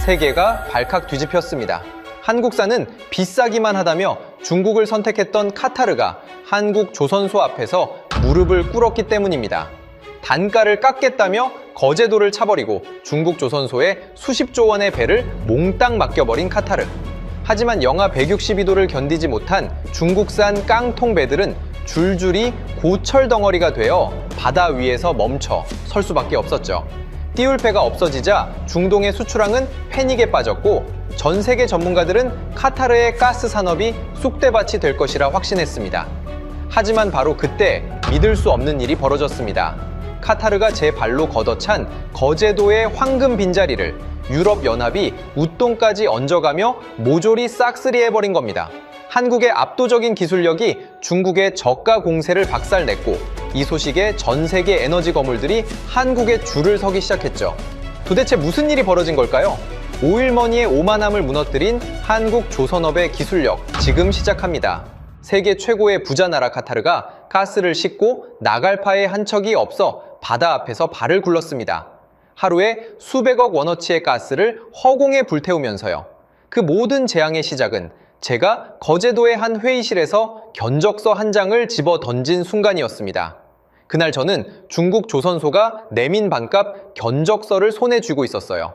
세계가 발칵 뒤집혔습니다. 한국산은 비싸기만 하다며 중국을 선택했던 카타르가 한국 조선소 앞에서 무릎을 꿇었기 때문입니다. 단가를 깎겠다며 거제도를 차버리고 중국 조선소에 수십조 원의 배를 몽땅 맡겨버린 카타르. 하지만 영하 162도를 견디지 못한 중국산 깡통 배들은 줄줄이 고철 덩어리가 되어 바다 위에서 멈춰 설 수밖에 없었죠. 띄울 배가 없어지자 중동의 수출항은 패닉에 빠졌고 전 세계 전문가들은 카타르의 가스 산업이 쑥대밭이 될 것이라 확신했습니다. 하지만 바로 그때 믿을 수 없는 일이 벌어졌습니다. 카타르가 제 발로 걷어찬 거제도의 황금 빈자리를 유럽연합이 웃돈까지 얹어가며 모조리 싹쓸이해버린 겁니다. 한국의 압도적인 기술력이 중국의 저가 공세를 박살냈고 이 소식에 전 세계 에너지 거물들이 한국에 줄을 서기 시작했죠. 도대체 무슨 일이 벌어진 걸까요? 오일머니의 오만함을 무너뜨린 한국 조선업의 기술력, 지금 시작합니다. 세계 최고의 부자 나라 카타르가 가스를 싣고 나갈 파의 한 척이 없어 바다 앞에서 발을 굴렀습니다. 하루에 수백억 원어치의 가스를 허공에 불태우면서요. 그 모든 재앙의 시작은 제가 거제도의 한 회의실에서 견적서 한 장을 집어 던진 순간이었습니다. 그날 저는 중국 조선소가 내민 반값 견적서를 손에 쥐고 있었어요.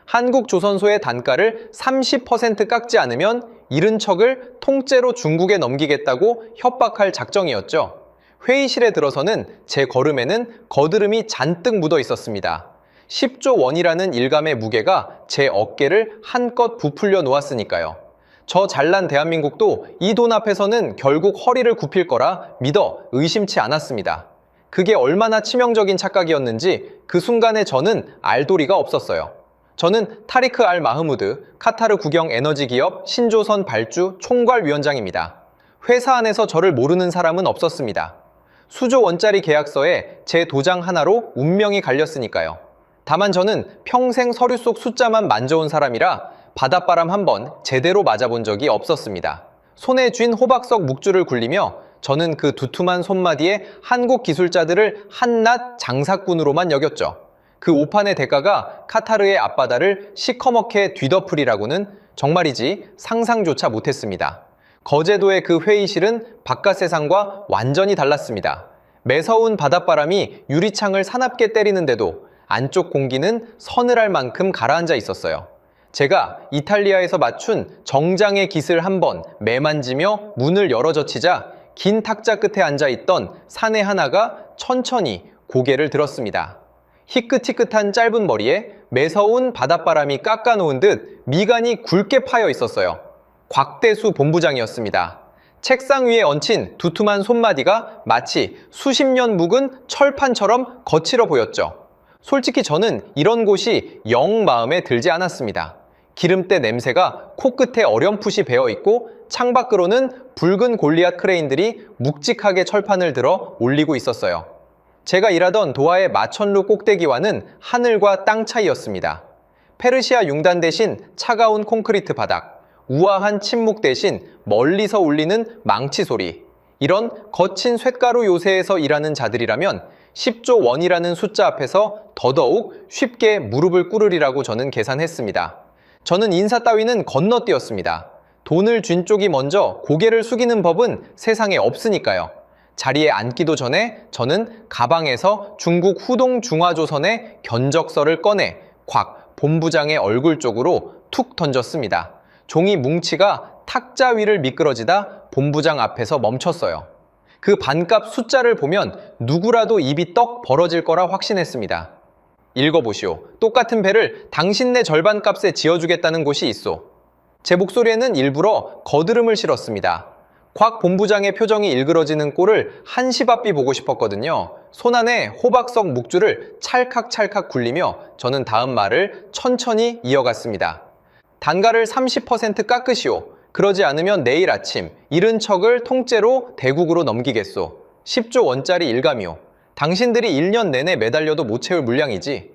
한국 조선소의 단가를 30% 깎지 않으면 잃은 척을 통째로 중국에 넘기겠다고 협박할 작정이었죠. 회의실에 들어서는 제 걸음에는 거드름이 잔뜩 묻어 있었습니다. 10조 원이라는 일감의 무게가 제 어깨를 한껏 부풀려 놓았으니까요. 저 잘난 대한민국도 이 돈 앞에서는 결국 허리를 굽힐 거라 믿어 의심치 않았습니다. 그게 얼마나 치명적인 착각이었는지 그 순간에 저는 알 도리가 없었어요. 저는 타리크 알 마흐무드, 카타르 국영 에너지 기업 신조선 발주 총괄위원장입니다. 회사 안에서 저를 모르는 사람은 없었습니다. 수조 원짜리 계약서에 제 도장 하나로 운명이 갈렸으니까요. 다만 저는 평생 서류 속 숫자만 만져온 사람이라 바닷바람 한 번 제대로 맞아본 적이 없었습니다. 손에 쥔 호박석 묵주를 굴리며 저는 그 두툼한 손마디에 한국 기술자들을 한낱 장사꾼으로만 여겼죠. 그 오판의 대가가 카타르의 앞바다를 시커멓게 뒤덮으리라고는 정말이지 상상조차 못했습니다. 거제도의 그 회의실은 바깥 세상과 완전히 달랐습니다. 매서운 바닷바람이 유리창을 사납게 때리는데도 안쪽 공기는 서늘할 만큼 가라앉아 있었어요. 제가 이탈리아에서 맞춘 정장의 깃을 한번 매만지며 문을 열어젖히자 긴 탁자 끝에 앉아있던 사내 하나가 천천히 고개를 들었습니다. 희끗희끗한 짧은 머리에 매서운 바닷바람이 깎아놓은 듯 미간이 굵게 파여 있었어요. 곽대수 본부장이었습니다. 책상 위에 얹힌 두툼한 손마디가 마치 수십 년 묵은 철판처럼 거칠어 보였죠. 솔직히 저는 이런 곳이 영 마음에 들지 않았습니다. 기름때 냄새가 코끝에 어렴풋이 배어있고 창밖으로는 붉은 골리앗 크레인들이 묵직하게 철판을 들어 올리고 있었어요. 제가 일하던 도하의 마천루 꼭대기와는 하늘과 땅 차이였습니다. 페르시아 융단 대신 차가운 콘크리트 바닥, 우아한 침묵 대신 멀리서 울리는 망치 소리. 이런 거친 쇳가루 요새에서 일하는 자들이라면 10조 원이라는 숫자 앞에서 더더욱 쉽게 무릎을 꿇으리라고 저는 계산했습니다. 저는 인사 따위는 건너뛰었습니다. 돈을 쥔 쪽이 먼저 고개를 숙이는 법은 세상에 없으니까요. 자리에 앉기도 전에 저는 가방에서 중국 후동 중화조선의 견적서를 꺼내 곽 본부장의 얼굴 쪽으로 툭 던졌습니다. 종이 뭉치가 탁자 위를 미끄러지다 본부장 앞에서 멈췄어요. 그 반값 숫자를 보면 누구라도 입이 떡 벌어질 거라 확신했습니다. 읽어보시오. 똑같은 배를 당신네 절반 값에 지어주겠다는 곳이 있소. 제 목소리에는 일부러 거드름을 실었습니다. 곽 본부장의 표정이 일그러지는 꼴을 한시바삐 보고 싶었거든요. 손안에 호박석 묵주를 찰칵찰칵 굴리며 저는 다음 말을 천천히 이어갔습니다. 단가를 30% 깎으시오. 그러지 않으면 내일 아침 잃은 척을 통째로 대국으로 넘기겠소. 10조 원짜리 일감이오. 당신들이 1년 내내 매달려도 못 채울 물량이지.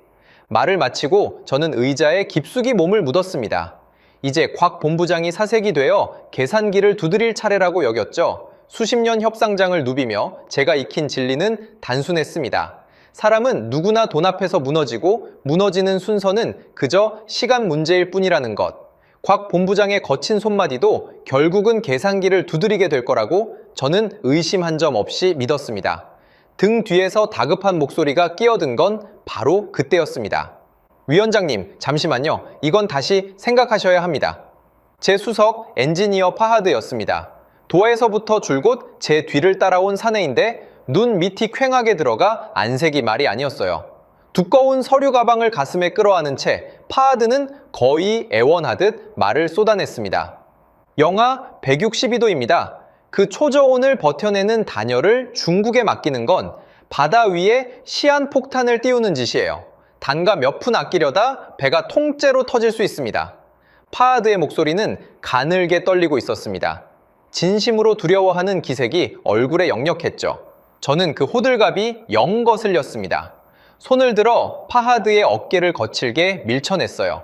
말을 마치고 저는 의자에 깊숙이 몸을 묻었습니다. 이제 곽 본부장이 사색이 되어 계산기를 두드릴 차례라고 여겼죠. 수십 년 협상장을 누비며 제가 익힌 진리는 단순했습니다. 사람은 누구나 돈 앞에서 무너지고 무너지는 순서는 그저 시간 문제일 뿐이라는 것. 곽 본부장의 거친 손마디도 결국은 계산기를 두드리게 될 거라고 저는 의심한 점 없이 믿었습니다. 등 뒤에서 다급한 목소리가 끼어든 건 바로 그때였습니다. 위원장님, 잠시만요. 이건 다시 생각하셔야 합니다. 제 수석 엔지니어 파하드였습니다. 도에서부터 줄곧 제 뒤를 따라온 사내인데 눈 밑이 퀭하게 들어가 안색이 말이 아니었어요. 두꺼운 서류 가방을 가슴에 끌어안은 채 파하드는 거의 애원하듯 말을 쏟아냈습니다. 영하 162도입니다. 그 초저온을 버텨내는 단열을 중국에 맡기는 건 바다 위에 시한폭탄을 띄우는 짓이에요. 단가 몇 푼 아끼려다 배가 통째로 터질 수 있습니다. 파하드의 목소리는 가늘게 떨리고 있었습니다. 진심으로 두려워하는 기색이 얼굴에 역력했죠. 저는 그 호들갑이 영 거슬렸습니다. 손을 들어 파하드의 어깨를 거칠게 밀쳐냈어요.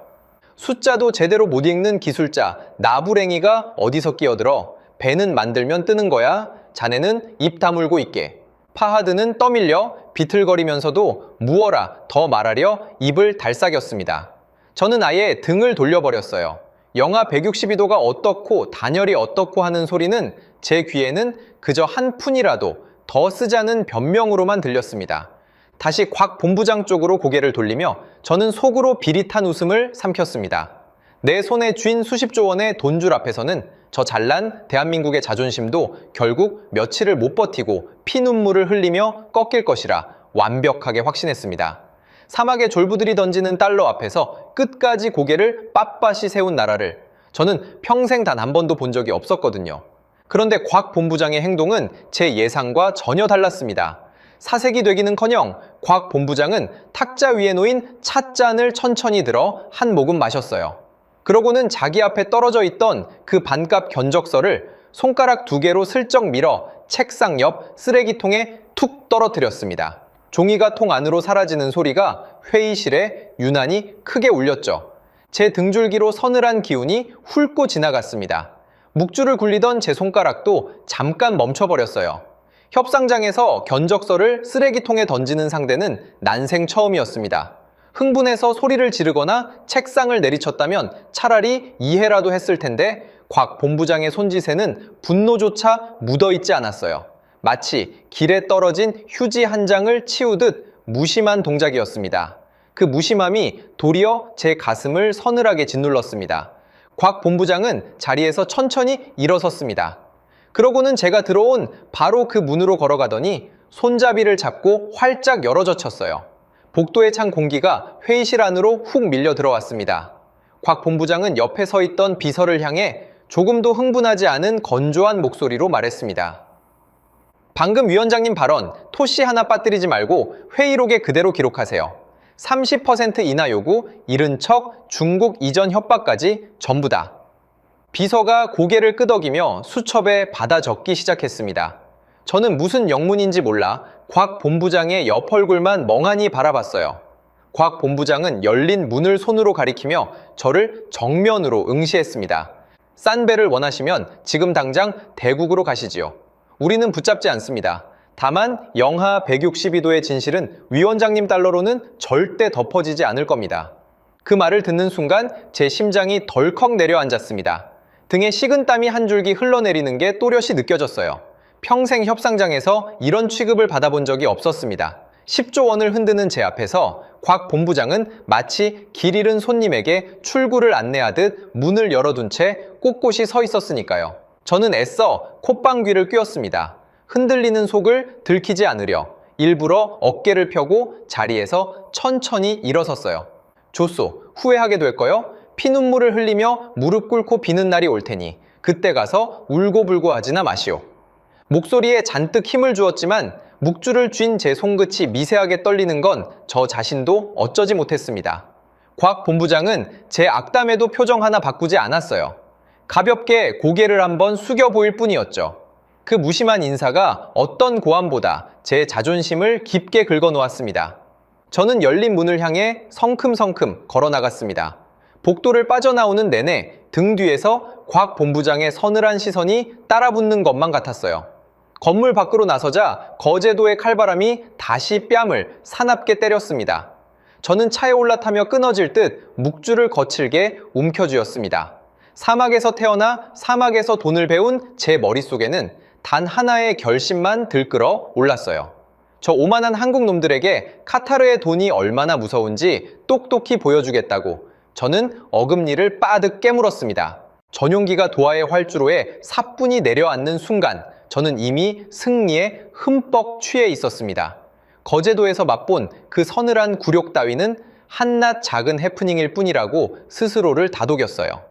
숫자도 제대로 못 읽는 기술자 나부랭이가 어디서 끼어들어 배는 만들면 뜨는 거야. 자네는 입 다물고 있게. 파하드는 떠밀려 비틀거리면서도 무어라 더 말하려 입을 달싹였습니다. 저는 아예 등을 돌려버렸어요. 영하 162도가 어떻고 단열이 어떻고 하는 소리는 제 귀에는 그저 한 푼이라도 더 쓰자는 변명으로만 들렸습니다. 다시 곽 본부장 쪽으로 고개를 돌리며 저는 속으로 비릿한 웃음을 삼켰습니다. 내 손에 쥔 수십조 원의 돈줄 앞에서는 저 잘난 대한민국의 자존심도 결국 며칠을 못 버티고 피눈물을 흘리며 꺾일 것이라 완벽하게 확신했습니다. 사막의 졸부들이 던지는 달러 앞에서 끝까지 고개를 빳빳이 세운 나라를 저는 평생 단 한 번도 본 적이 없었거든요. 그런데 곽 본부장의 행동은 제 예상과 전혀 달랐습니다. 사색이 되기는커녕 곽 본부장은 탁자 위에 놓인 찻잔을 천천히 들어 한 모금 마셨어요. 그러고는 자기 앞에 떨어져 있던 그 반값 견적서를 손가락 2개로 슬쩍 밀어 책상 옆 쓰레기통에 툭 떨어뜨렸습니다. 종이가 통 안으로 사라지는 소리가 회의실에 유난히 크게 울렸죠. 제 등줄기로 서늘한 기운이 훑고 지나갔습니다. 묵주를 굴리던 제 손가락도 잠깐 멈춰버렸어요. 협상장에서 견적서를 쓰레기통에 던지는 상대는 난생 처음이었습니다. 흥분해서 소리를 지르거나 책상을 내리쳤다면 차라리 이해라도 했을 텐데 곽 본부장의 손짓에는 분노조차 묻어있지 않았어요. 마치 길에 떨어진 휴지 한 장을 치우듯 무심한 동작이었습니다. 그 무심함이 도리어 제 가슴을 서늘하게 짓눌렀습니다. 곽 본부장은 자리에서 천천히 일어섰습니다. 그러고는 제가 들어온 바로 그 문으로 걸어가더니 손잡이를 잡고 활짝 열어젖혔어요. 복도에 찬 공기가 회의실 안으로 훅 밀려 들어왔습니다. 곽 본부장은 옆에 서 있던 비서를 향해 조금도 흥분하지 않은 건조한 목소리로 말했습니다. 방금 위원장님 발언 토시 하나 빠뜨리지 말고 회의록에 그대로 기록하세요. 30% 인하 요구, 잃은 척, 중국 이전 협박까지 전부 다. 비서가 고개를 끄덕이며 수첩에 받아 적기 시작했습니다. 저는 무슨 영문인지 몰라 곽 본부장의 옆 얼굴만 멍하니 바라봤어요. 곽 본부장은 열린 문을 손으로 가리키며 저를 정면으로 응시했습니다. 싼 배를 원하시면 지금 당장 대국으로 가시지요. 우리는 붙잡지 않습니다. 다만 영하 162도의 진실은 위원장님 달러로는 절대 덮어지지 않을 겁니다. 그 말을 듣는 순간 제 심장이 덜컥 내려앉았습니다. 등에 식은땀이 한 줄기 흘러내리는 게 또렷이 느껴졌어요. 평생 협상장에서 이런 취급을 받아본 적이 없었습니다. 10조 원을 흔드는 제 앞에서 곽 본부장은 마치 길 잃은 손님에게 출구를 안내하듯 문을 열어둔 채 꼿꼿이 서 있었으니까요. 저는 애써 콧방귀를 뀌었습니다. 흔들리는 속을 들키지 않으려 일부러 어깨를 펴고 자리에서 천천히 일어섰어요. 조소, 후회하게 될 거요? 피눈물을 흘리며 무릎 꿇고 비는 날이 올 테니 그때 가서 울고불고 하지나 마시오. 목소리에 잔뜩 힘을 주었지만 묵주를 쥔 제 손끝이 미세하게 떨리는 건 저 자신도 어쩌지 못했습니다. 곽 본부장은 제 악담에도 표정 하나 바꾸지 않았어요. 가볍게 고개를 한번 숙여 보일 뿐이었죠. 그 무심한 인사가 어떤 고함보다 제 자존심을 깊게 긁어놓았습니다. 저는 열린 문을 향해 성큼성큼 걸어나갔습니다. 복도를 빠져나오는 내내 등 뒤에서 곽 본부장의 서늘한 시선이 따라붙는 것만 같았어요. 건물 밖으로 나서자 거제도의 칼바람이 다시 뺨을 사납게 때렸습니다. 저는 차에 올라타며 끊어질 듯 묵주를 거칠게 움켜쥐었습니다. 사막에서 태어나 사막에서 돈을 배운 제 머릿속에는 단 하나의 결심만 들끓어 올랐어요. 저 오만한 한국 놈들에게 카타르의 돈이 얼마나 무서운지 똑똑히 보여주겠다고 저는 어금니를 빠득 깨물었습니다. 전용기가 도하의 활주로에 사뿐히 내려앉는 순간 저는 이미 승리에 흠뻑 취해 있었습니다. 거제도에서 맛본 그 서늘한 굴욕 따위는 한낱 작은 해프닝일 뿐이라고 스스로를 다독였어요.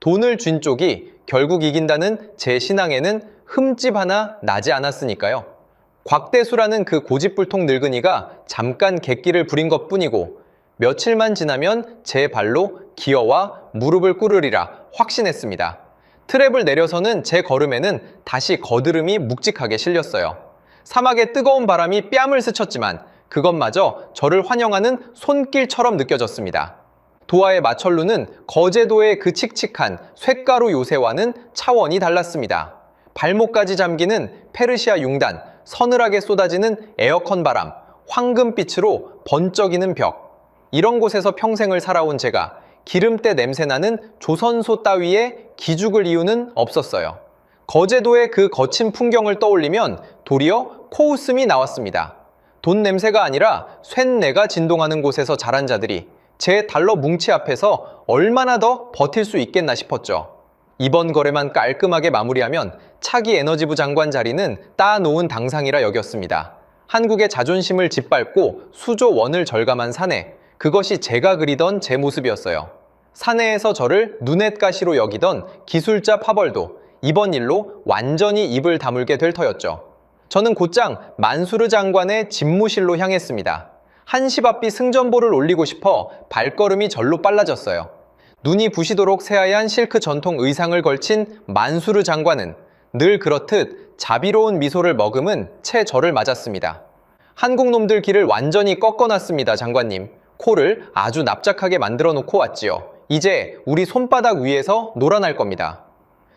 돈을 쥔 쪽이 결국 이긴다는 제 신앙에는 흠집 하나 나지 않았으니까요. 곽대수라는 그 고집불통 늙은이가 잠깐 객기를 부린 것뿐이고 며칠만 지나면 제 발로 기어와 무릎을 꿇으리라 확신했습니다. 트랩을 내려서는 제 걸음에는 다시 거드름이 묵직하게 실렸어요. 사막의 뜨거운 바람이 뺨을 스쳤지만 그것마저 저를 환영하는 손길처럼 느껴졌습니다. 도하의 마철루는 거제도의 그 칙칙한 쇳가루 요새와는 차원이 달랐습니다. 발목까지 잠기는 페르시아 융단, 서늘하게 쏟아지는 에어컨 바람, 황금빛으로 번쩍이는 벽. 이런 곳에서 평생을 살아온 제가 기름때 냄새나는 조선소 따위에 기죽을 이유는 없었어요. 거제도의 그 거친 풍경을 떠올리면 도리어 코웃음이 나왔습니다. 돈 냄새가 아니라 쇳내가 진동하는 곳에서 자란 자들이 제 달러 뭉치 앞에서 얼마나 더 버틸 수 있겠나 싶었죠. 이번 거래만 깔끔하게 마무리하면 차기 에너지부 장관 자리는 따놓은 당상이라 여겼습니다. 한국의 자존심을 짓밟고 수조 원을 절감한 사내, 그것이 제가 그리던 제 모습이었어요. 사내에서 저를 눈엣가시로 여기던 기술자 파벌도 이번 일로 완전히 입을 다물게 될 터였죠. 저는 곧장 만수르 장관의 집무실로 향했습니다. 한시바삐 승전보를 올리고 싶어 발걸음이 절로 빨라졌어요. 눈이 부시도록 새하얀 실크 전통 의상을 걸친 만수르 장관은 늘 그렇듯 자비로운 미소를 머금은 채 저를 맞았습니다. 한국 놈들 길을 완전히 꺾어놨습니다, 장관님. 코를 아주 납작하게 만들어 놓고 왔지요. 이제 우리 손바닥 위에서 놀아날 겁니다.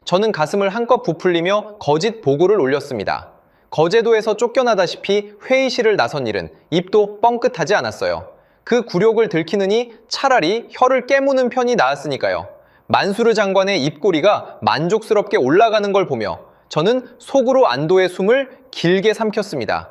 저는 가슴을 한껏 부풀리며 거짓 보고를 올렸습니다. 거제도에서 쫓겨나다시피 회의실을 나선 일은 입도 뻥끗하지 않았어요. 그 굴욕을 들키느니 차라리 혀를 깨무는 편이 나았으니까요. 만수르 장관의 입꼬리가 만족스럽게 올라가는 걸 보며 저는 속으로 안도의 숨을 길게 삼켰습니다.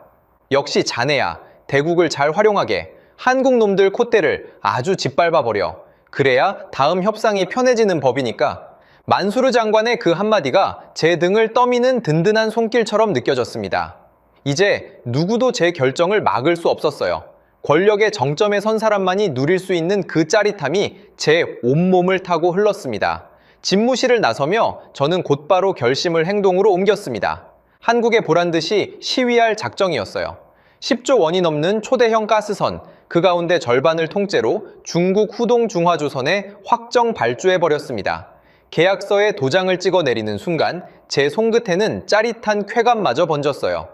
역시 자네야, 대국을 잘 활용하게 한국 놈들 콧대를 아주 짓밟아버려. 그래야 다음 협상이 편해지는 법이니까. 만수르 장관의 그 한마디가 제 등을 떠미는 든든한 손길처럼 느껴졌습니다. 이제 누구도 제 결정을 막을 수 없었어요. 권력의 정점에 선 사람만이 누릴 수 있는 그 짜릿함이 제 온몸을 타고 흘렀습니다. 집무실을 나서며 저는 곧바로 결심을 행동으로 옮겼습니다. 한국에 보란듯이 시위할 작정이었어요. 10조 원이 넘는 초대형 가스선, 그 가운데 절반을 통째로 중국 후동 중화조선에 확정 발주해버렸습니다. 계약서에 도장을 찍어 내리는 순간 제 손끝에는 짜릿한 쾌감마저 번졌어요.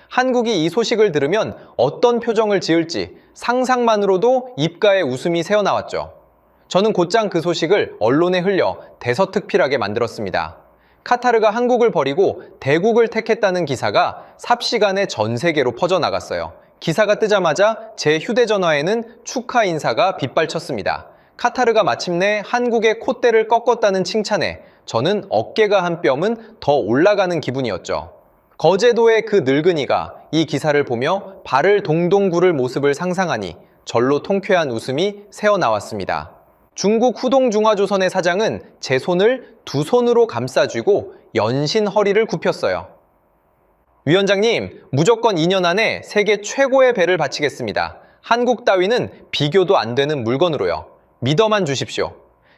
한국이 이 소식을 들으면 어떤 표정을 지을지 상상만으로도 입가에 웃음이 새어나왔죠. 저는 곧장 그 소식을 언론에 흘려 대서특필하게 만들었습니다. 카타르가 한국을 버리고 대국을 택했다는 기사가 삽시간에 전 세계로 퍼져나갔어요. 기사가 뜨자마자 제 휴대전화에는 축하 인사가 빗발쳤습니다. 카타르가 마침내 한국의 콧대를 꺾었다는 칭찬에 저는 어깨가 한 뼘은 더 올라가는 기분이었죠. 거제도의 그 늙은이가 이 기사를 보며 발을 동동 구를 모습을 상상하니 절로 통쾌한 웃음이 새어나왔습니다. 중국 후동중화조선의 사장은 제 손을 두 손으로 감싸쥐고 연신 허리를 굽혔어요. 위원장님, 무조건 2년 안에 세계 최고의 배를 바치겠습니다. 한국 따위는 비교도 안 되는 물건으로요. 믿어만 주십시오.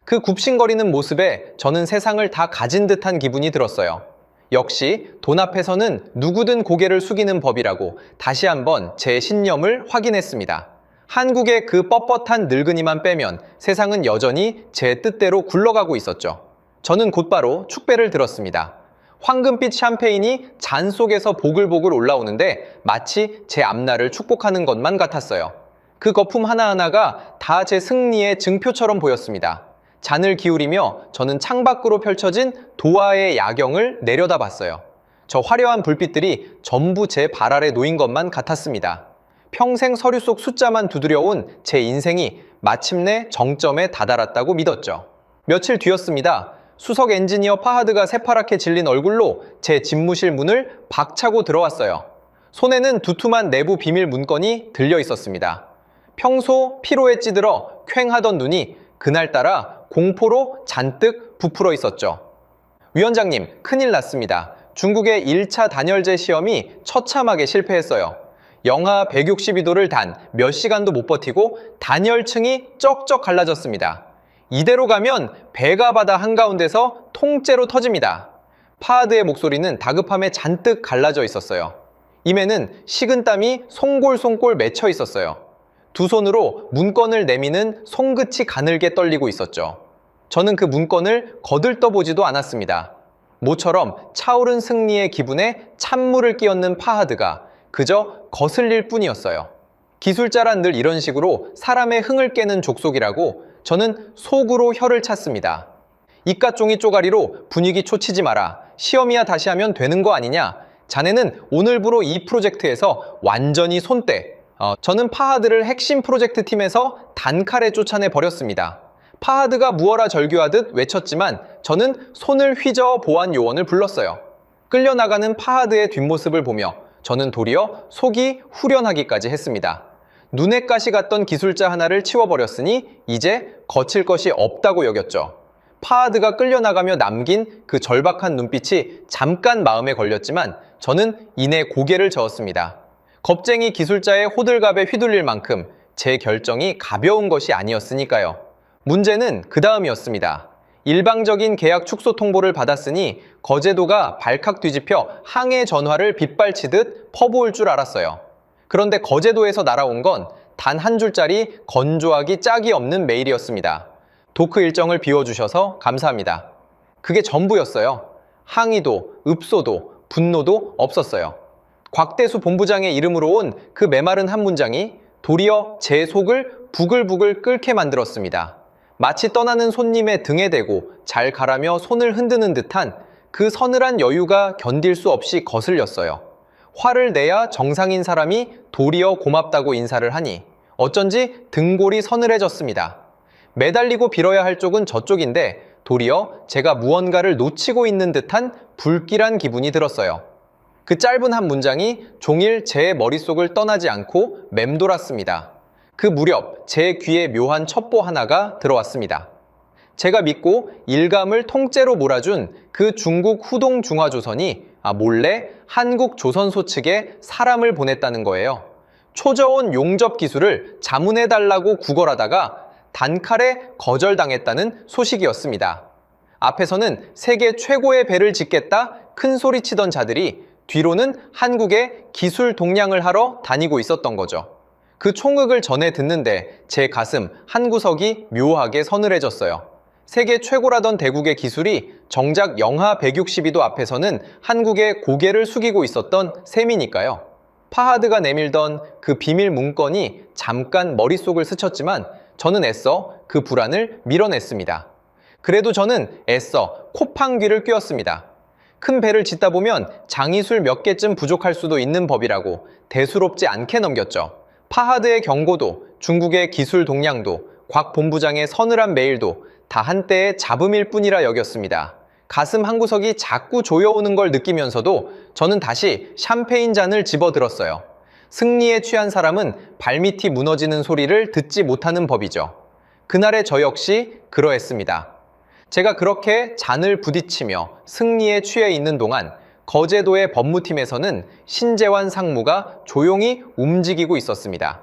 그 굽신거리는 모습에 저는 세상을 다 가진 듯한 기분이 들었어요. 역시 돈 앞에서는 누구든 고개를 숙이는 법이라고 다시 한번 제 신념을 확인했습니다. 한국의 그 뻣뻣한 늙은이만 빼면 세상은 여전히 제 뜻대로 굴러가고 있었죠. 저는 곧바로 축배를 들었습니다. 황금빛 샴페인이 잔 속에서 보글보글 올라오는데 마치 제 앞날을 축복하는 것만 같았어요. 그 거품 하나하나가 다 제 승리의 증표처럼 보였습니다. 잔을 기울이며 저는 창밖으로 펼쳐진 도하의 야경을 내려다봤어요. 저 화려한 불빛들이 전부 제 발 아래 놓인 것만 같았습니다. 평생 서류 속 숫자만 두드려온 제 인생이 마침내 정점에 다다랐다고 믿었죠. 며칠 뒤였습니다. 수석 엔지니어 파하드가 새파랗게 질린 얼굴로 제 집무실 문을 박차고 들어왔어요. 손에는 두툼한 내부 비밀 문건이 들려 있었습니다. 평소 피로에 찌들어 퀭하던 눈이 그날따라 공포로 잔뜩 부풀어 있었죠. 위원장님, 큰일 났습니다. 중국의 1차 단열재 시험이 처참하게 실패했어요. 영하 162도를 단 몇 시간도 못 버티고 단열층이 쩍쩍 갈라졌습니다. 이대로 가면 배가 바다 한가운데서 통째로 터집니다. 파하드의 목소리는 다급함에 잔뜩 갈라져 있었어요. 입에는 식은땀이 송골송골 맺혀 있었어요. 두 손으로 문건을 내미는 손끝이 가늘게 떨리고 있었죠. 저는 그 문건을 거들떠보지도 않았습니다. 모처럼 차오른 승리의 기분에 찬물을 끼얹는 파하드가 그저 거슬릴 뿐이었어요. 기술자란 늘 이런 식으로 사람의 흥을 깨는 족속이라고 저는 속으로 혀를 찼습니다. 이깟 종이 쪼가리로 분위기 초치지 마라. 시험이야 다시 하면 되는 거 아니냐. 자네는 오늘부로 이 프로젝트에서 완전히 손떼. 저는 파하드를 핵심 프로젝트 팀에서 단칼에 쫓아내 버렸습니다. 파하드가 무어라 절규하듯 외쳤지만 저는 손을 휘저어 보안 요원을 불렀어요. 끌려나가는 파하드의 뒷모습을 보며 저는 도리어 속이 후련하기까지 했습니다. 눈에 가시 갔던 기술자 하나를 치워버렸으니 이제 거칠 것이 없다고 여겼죠. 파하드가 끌려나가며 남긴 그 절박한 눈빛이 잠깐 마음에 걸렸지만 저는 이내 고개를 저었습니다. 겁쟁이 기술자의 호들갑에 휘둘릴 만큼 제 결정이 가벼운 것이 아니었으니까요. 문제는 그 다음이었습니다. 일방적인 계약 축소 통보를 받았으니 거제도가 발칵 뒤집혀 항해 전화를 빗발치듯 퍼부을 줄 알았어요. 그런데 거제도에서 날아온 건 단 한 줄짜리 건조하기 짝이 없는 메일이었습니다. 도크 일정을 비워주셔서 감사합니다. 그게 전부였어요. 항의도, 읍소도, 분노도 없었어요. 곽대수 본부장의 이름으로 온 그 메마른 한 문장이 도리어 제 속을 부글부글 끓게 만들었습니다. 마치 떠나는 손님의 등에 대고 잘 가라며 손을 흔드는 듯한 그 서늘한 여유가 견딜 수 없이 거슬렸어요. 화를 내야 정상인 사람이 도리어 고맙다고 인사를 하니 어쩐지 등골이 서늘해졌습니다. 매달리고 빌어야 할 쪽은 저쪽인데 도리어 제가 무언가를 놓치고 있는 듯한 불길한 기분이 들었어요. 그 짧은 한 문장이 종일 제 머릿속을 떠나지 않고 맴돌았습니다. 그 무렵 제 귀에 묘한 첩보 하나가 들어왔습니다. 제가 믿고 일감을 통째로 몰아준 그 중국 후동중화조선이 몰래 한국조선소 측에 사람을 보냈다는 거예요. 초저온 용접 기술을 자문해달라고 구걸하다가 단칼에 거절당했다는 소식이었습니다. 앞에서는 세계 최고의 배를 짓겠다 큰 소리치던 자들이 뒤로는 한국에 기술 동량을 하러 다니고 있었던 거죠. 그 총극을 전해 듣는데 제 가슴 한 구석이 묘하게 서늘해졌어요. 세계 최고라던 대국의 기술이 정작 영하 162도 앞에서는 한국의 고개를 숙이고 있었던 셈이니까요. 파하드가 내밀던 그 비밀 문건이 잠깐 머릿속을 스쳤지만 저는 애써 그 불안을 밀어냈습니다. 그래도 저는 애써 콧방귀를 뀌었습니다. 큰 배를 짓다 보면 장이술 몇 개쯤 부족할 수도 있는 법이라고 대수롭지 않게 넘겼죠. 파하드의 경고도, 중국의 기술 동량도, 곽 본부장의 서늘한 메일도 다 한때의 잡음일 뿐이라 여겼습니다. 가슴 한구석이 자꾸 조여오는 걸 느끼면서도 저는 다시 샴페인 잔을 집어들었어요. 승리에 취한 사람은 발밑이 무너지는 소리를 듣지 못하는 법이죠. 그날의 저 역시 그러했습니다. 제가 그렇게 잔을 부딪히며 승리에 취해 있는 동안 거제도의 법무팀에서는 신재환 상무가 조용히 움직이고 있었습니다.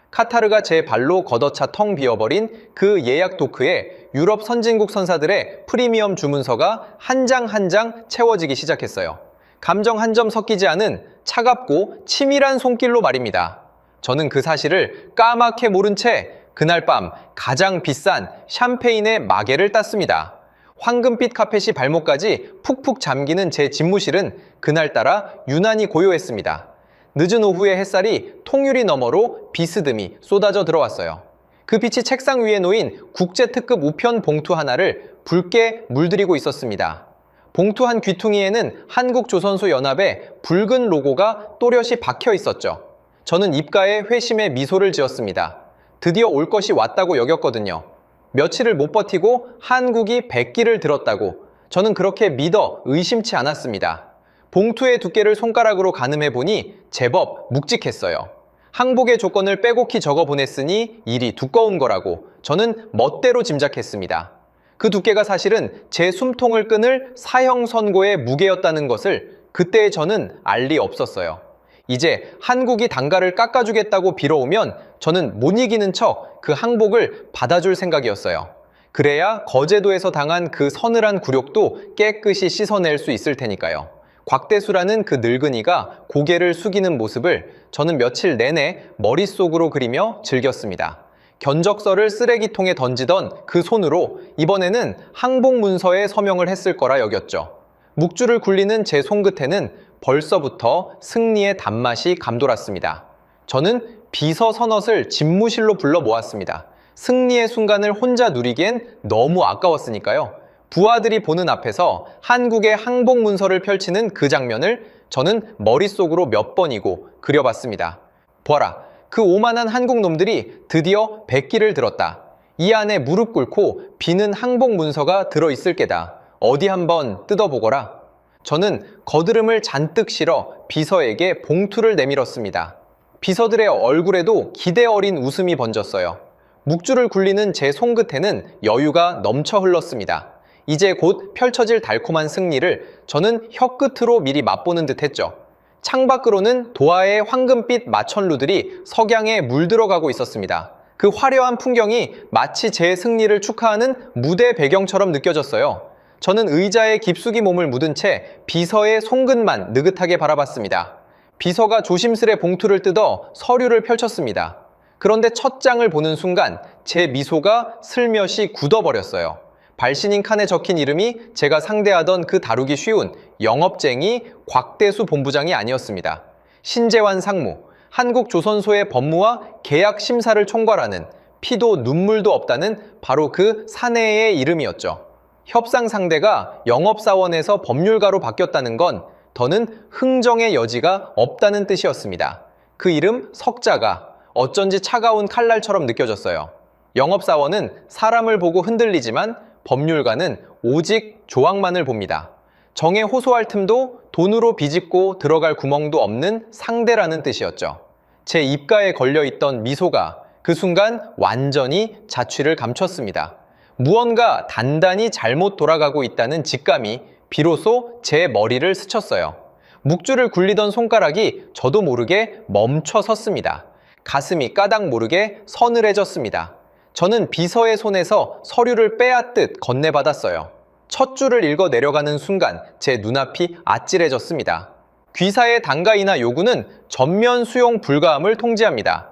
카타르가 제 발로 걷어차 텅 비어버린 그 예약 도크에 유럽 선진국 선사들의 프리미엄 주문서가 한 장 한 장 채워지기 시작했어요. 감정 한 점 섞이지 않은 차갑고 치밀한 손길로 말입니다. 저는 그 사실을 까맣게 모른 채 그날 밤 가장 비싼 샴페인의 마개를 땄습니다. 황금빛 카펫이 발목까지 푹푹 잠기는 제 집무실은 그날따라 유난히 고요했습니다. 늦은 오후의 햇살이 통유리 너머로 비스듬히 쏟아져 들어왔어요. 그 빛이 책상 위에 놓인 국제특급 우편 봉투 하나를 붉게 물들이고 있었습니다. 봉투 한 귀퉁이에는 한국조선소연합의 붉은 로고가 또렷이 박혀 있었죠. 저는 입가에 회심의 미소를 지었습니다. 드디어 올 것이 왔다고 여겼거든요. 며칠을 못 버티고 한국이 백기를 들었다고 저는 그렇게 믿어 의심치 않았습니다. 봉투의 두께를 손가락으로 가늠해 보니 제법 묵직했어요. 항복의 조건을 빼곡히 적어 보냈으니 일이 두꺼운 거라고 저는 멋대로 짐작했습니다. 그 두께가 사실은 제 숨통을 끊을 사형 선고의 무게였다는 것을 그때의 저는 알 리 없었어요. 이제 한국이 단가를 깎아주겠다고 빌어오면 저는 못 이기는 척 그 항복을 받아줄 생각이었어요. 그래야 거제도에서 당한 그 서늘한 굴욕도 깨끗이 씻어낼 수 있을 테니까요. 곽대수라는 그 늙은이가 고개를 숙이는 모습을 저는 며칠 내내 머릿속으로 그리며 즐겼습니다. 견적서를 쓰레기통에 던지던 그 손으로 이번에는 항복문서에 서명을 했을 거라 여겼죠. 묵주를 굴리는 제 손끝에는 벌써부터 승리의 단맛이 감돌았습니다. 저는 비서 서넛을 집무실로 불러 모았습니다. 승리의 순간을 혼자 누리기엔 너무 아까웠으니까요. 부하들이 보는 앞에서 한국의 항복문서를 펼치는 그 장면을 저는 머릿속으로 몇 번이고 그려봤습니다. 보아라, 그 오만한 한국 놈들이 드디어 백기를 들었다. 이 안에 무릎 꿇고 비는 항복문서가 들어있을 게다. 어디 한번 뜯어보거라. 저는 거드름을 잔뜩 실어 비서에게 봉투를 내밀었습니다. 비서들의 얼굴에도 기대 어린 웃음이 번졌어요. 묵주를 굴리는 제 손끝에는 여유가 넘쳐 흘렀습니다. 이제 곧 펼쳐질 달콤한 승리를 저는 혀끝으로 미리 맛보는 듯 했죠. 창밖으로는 도하의 황금빛 마천루들이 석양에 물들어가고 있었습니다. 그 화려한 풍경이 마치 제 승리를 축하하는 무대 배경처럼 느껴졌어요. 저는 의자에 깊숙이 몸을 묻은 채 비서의 손끝만 느긋하게 바라봤습니다. 비서가 조심스레 봉투를 뜯어 서류를 펼쳤습니다. 그런데 첫 장을 보는 순간 제 미소가 슬며시 굳어버렸어요. 발신인 칸에 적힌 이름이 제가 상대하던 그 다루기 쉬운 영업쟁이 곽대수 본부장이 아니었습니다. 신재환 상무, 한국조선소의 법무와 계약 심사를 총괄하는 피도 눈물도 없다는 바로 그 사내의 이름이었죠. 협상 상대가 영업사원에서 법률가로 바뀌었다는 건 더는 흥정의 여지가 없다는 뜻이었습니다. 그 이름 석자가 어쩐지 차가운 칼날처럼 느껴졌어요. 영업사원은 사람을 보고 흔들리지만 법률가는 오직 조항만을 봅니다. 정에 호소할 틈도 돈으로 비집고 들어갈 구멍도 없는 상대라는 뜻이었죠. 제 입가에 걸려있던 미소가 그 순간 완전히 자취를 감췄습니다. 무언가 단단히 잘못 돌아가고 있다는 직감이 비로소 제 머리를 스쳤어요. 묵주를 굴리던 손가락이 저도 모르게 멈춰 섰습니다. 가슴이 까닭 모르게 서늘해졌습니다. 저는 비서의 손에서 서류를 빼앗듯 건네받았어요. 첫 줄을 읽어 내려가는 순간 제 눈앞이 아찔해졌습니다. 귀사의 단가이나 요구는 전면 수용 불가함을 통지합니다.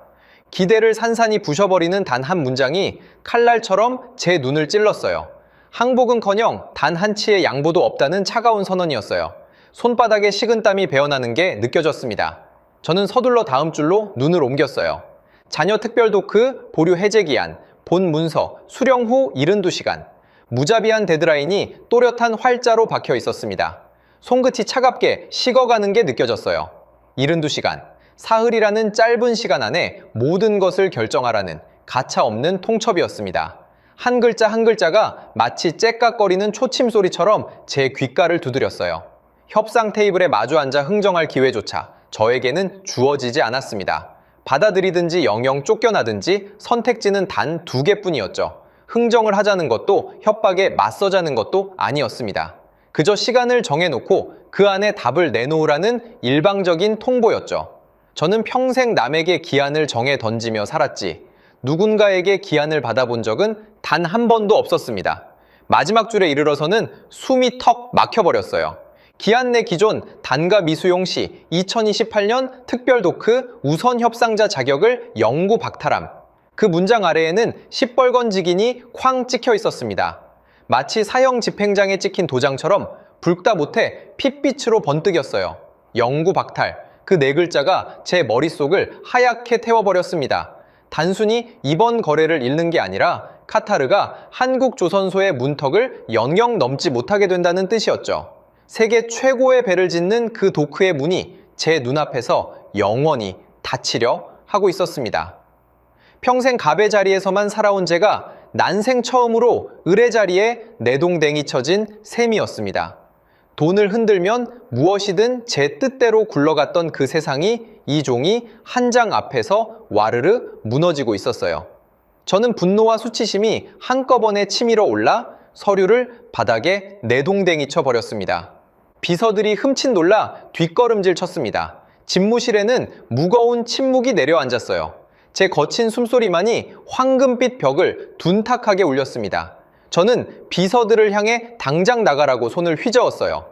기대를 산산이 부셔버리는 단 한 문장이 칼날처럼 제 눈을 찔렀어요. 항복은커녕 단 한 치의 양보도 없다는 차가운 선언이었어요. 손바닥에 식은땀이 배어나는 게 느껴졌습니다. 저는 서둘러 다음 줄로 눈을 옮겼어요. 자녀 특별도크, 보류 해제 기한, 본 문서, 수령 후 72시간. 무자비한 데드라인이 또렷한 활자로 박혀 있었습니다. 손끝이 차갑게 식어가는 게 느껴졌어요. 72시간. 사흘이라는 짧은 시간 안에 모든 것을 결정하라는 가차없는 통첩이었습니다. 한 글자 한 글자가 마치 째깍거리는 초침 소리처럼 제 귓가를 두드렸어요. 협상 테이블에 마주 앉아 흥정할 기회조차 저에게는 주어지지 않았습니다. 받아들이든지 영영 쫓겨나든지 선택지는 단 2개뿐이었죠. 흥정을 하자는 것도 협박에 맞서자는 것도 아니었습니다. 그저 시간을 정해놓고 그 안에 답을 내놓으라는 일방적인 통보였죠. 저는 평생 남에게 기한을 정해 던지며 살았지 누군가에게 기한을 받아본 적은 단 한 번도 없었습니다. 마지막 줄에 이르러서는 숨이 턱 막혀버렸어요. 기한 내 기존 단가 미수용 시 2028년 특별도크 우선 협상자 자격을 영구 박탈함. 그 문장 아래에는 시뻘건 직인이 쾅 찍혀 있었습니다. 마치 사형 집행장에 찍힌 도장처럼 붉다 못해 핏빛으로 번뜩였어요. 영구 박탈. 그 네 글자가 제 머릿속을 하얗게 태워버렸습니다. 단순히 이번 거래를 읽는 게 아니라 카타르가 한국 조선소의 문턱을 영영 넘지 못하게 된다는 뜻이었죠. 세계 최고의 배를 짓는 그 도크의 문이 제 눈앞에서 영원히 닫히려 하고 있었습니다. 평생 갑의 자리에서만 살아온 제가 난생 처음으로 을의 자리에 내동댕이 쳐진 셈이었습니다. 돈을 흔들면 무엇이든 제 뜻대로 굴러갔던 그 세상이 이 종이 한 장 앞에서 와르르 무너지고 있었어요. 저는 분노와 수치심이 한꺼번에 치밀어 올라 서류를 바닥에 내동댕이 쳐버렸습니다. 비서들이 흠칫 놀라 뒷걸음질 쳤습니다. 집무실에는 무거운 침묵이 내려앉았어요. 제 거친 숨소리만이 황금빛 벽을 둔탁하게 울렸습니다. 저는 비서들을 향해 당장 나가라고 손을 휘저었어요.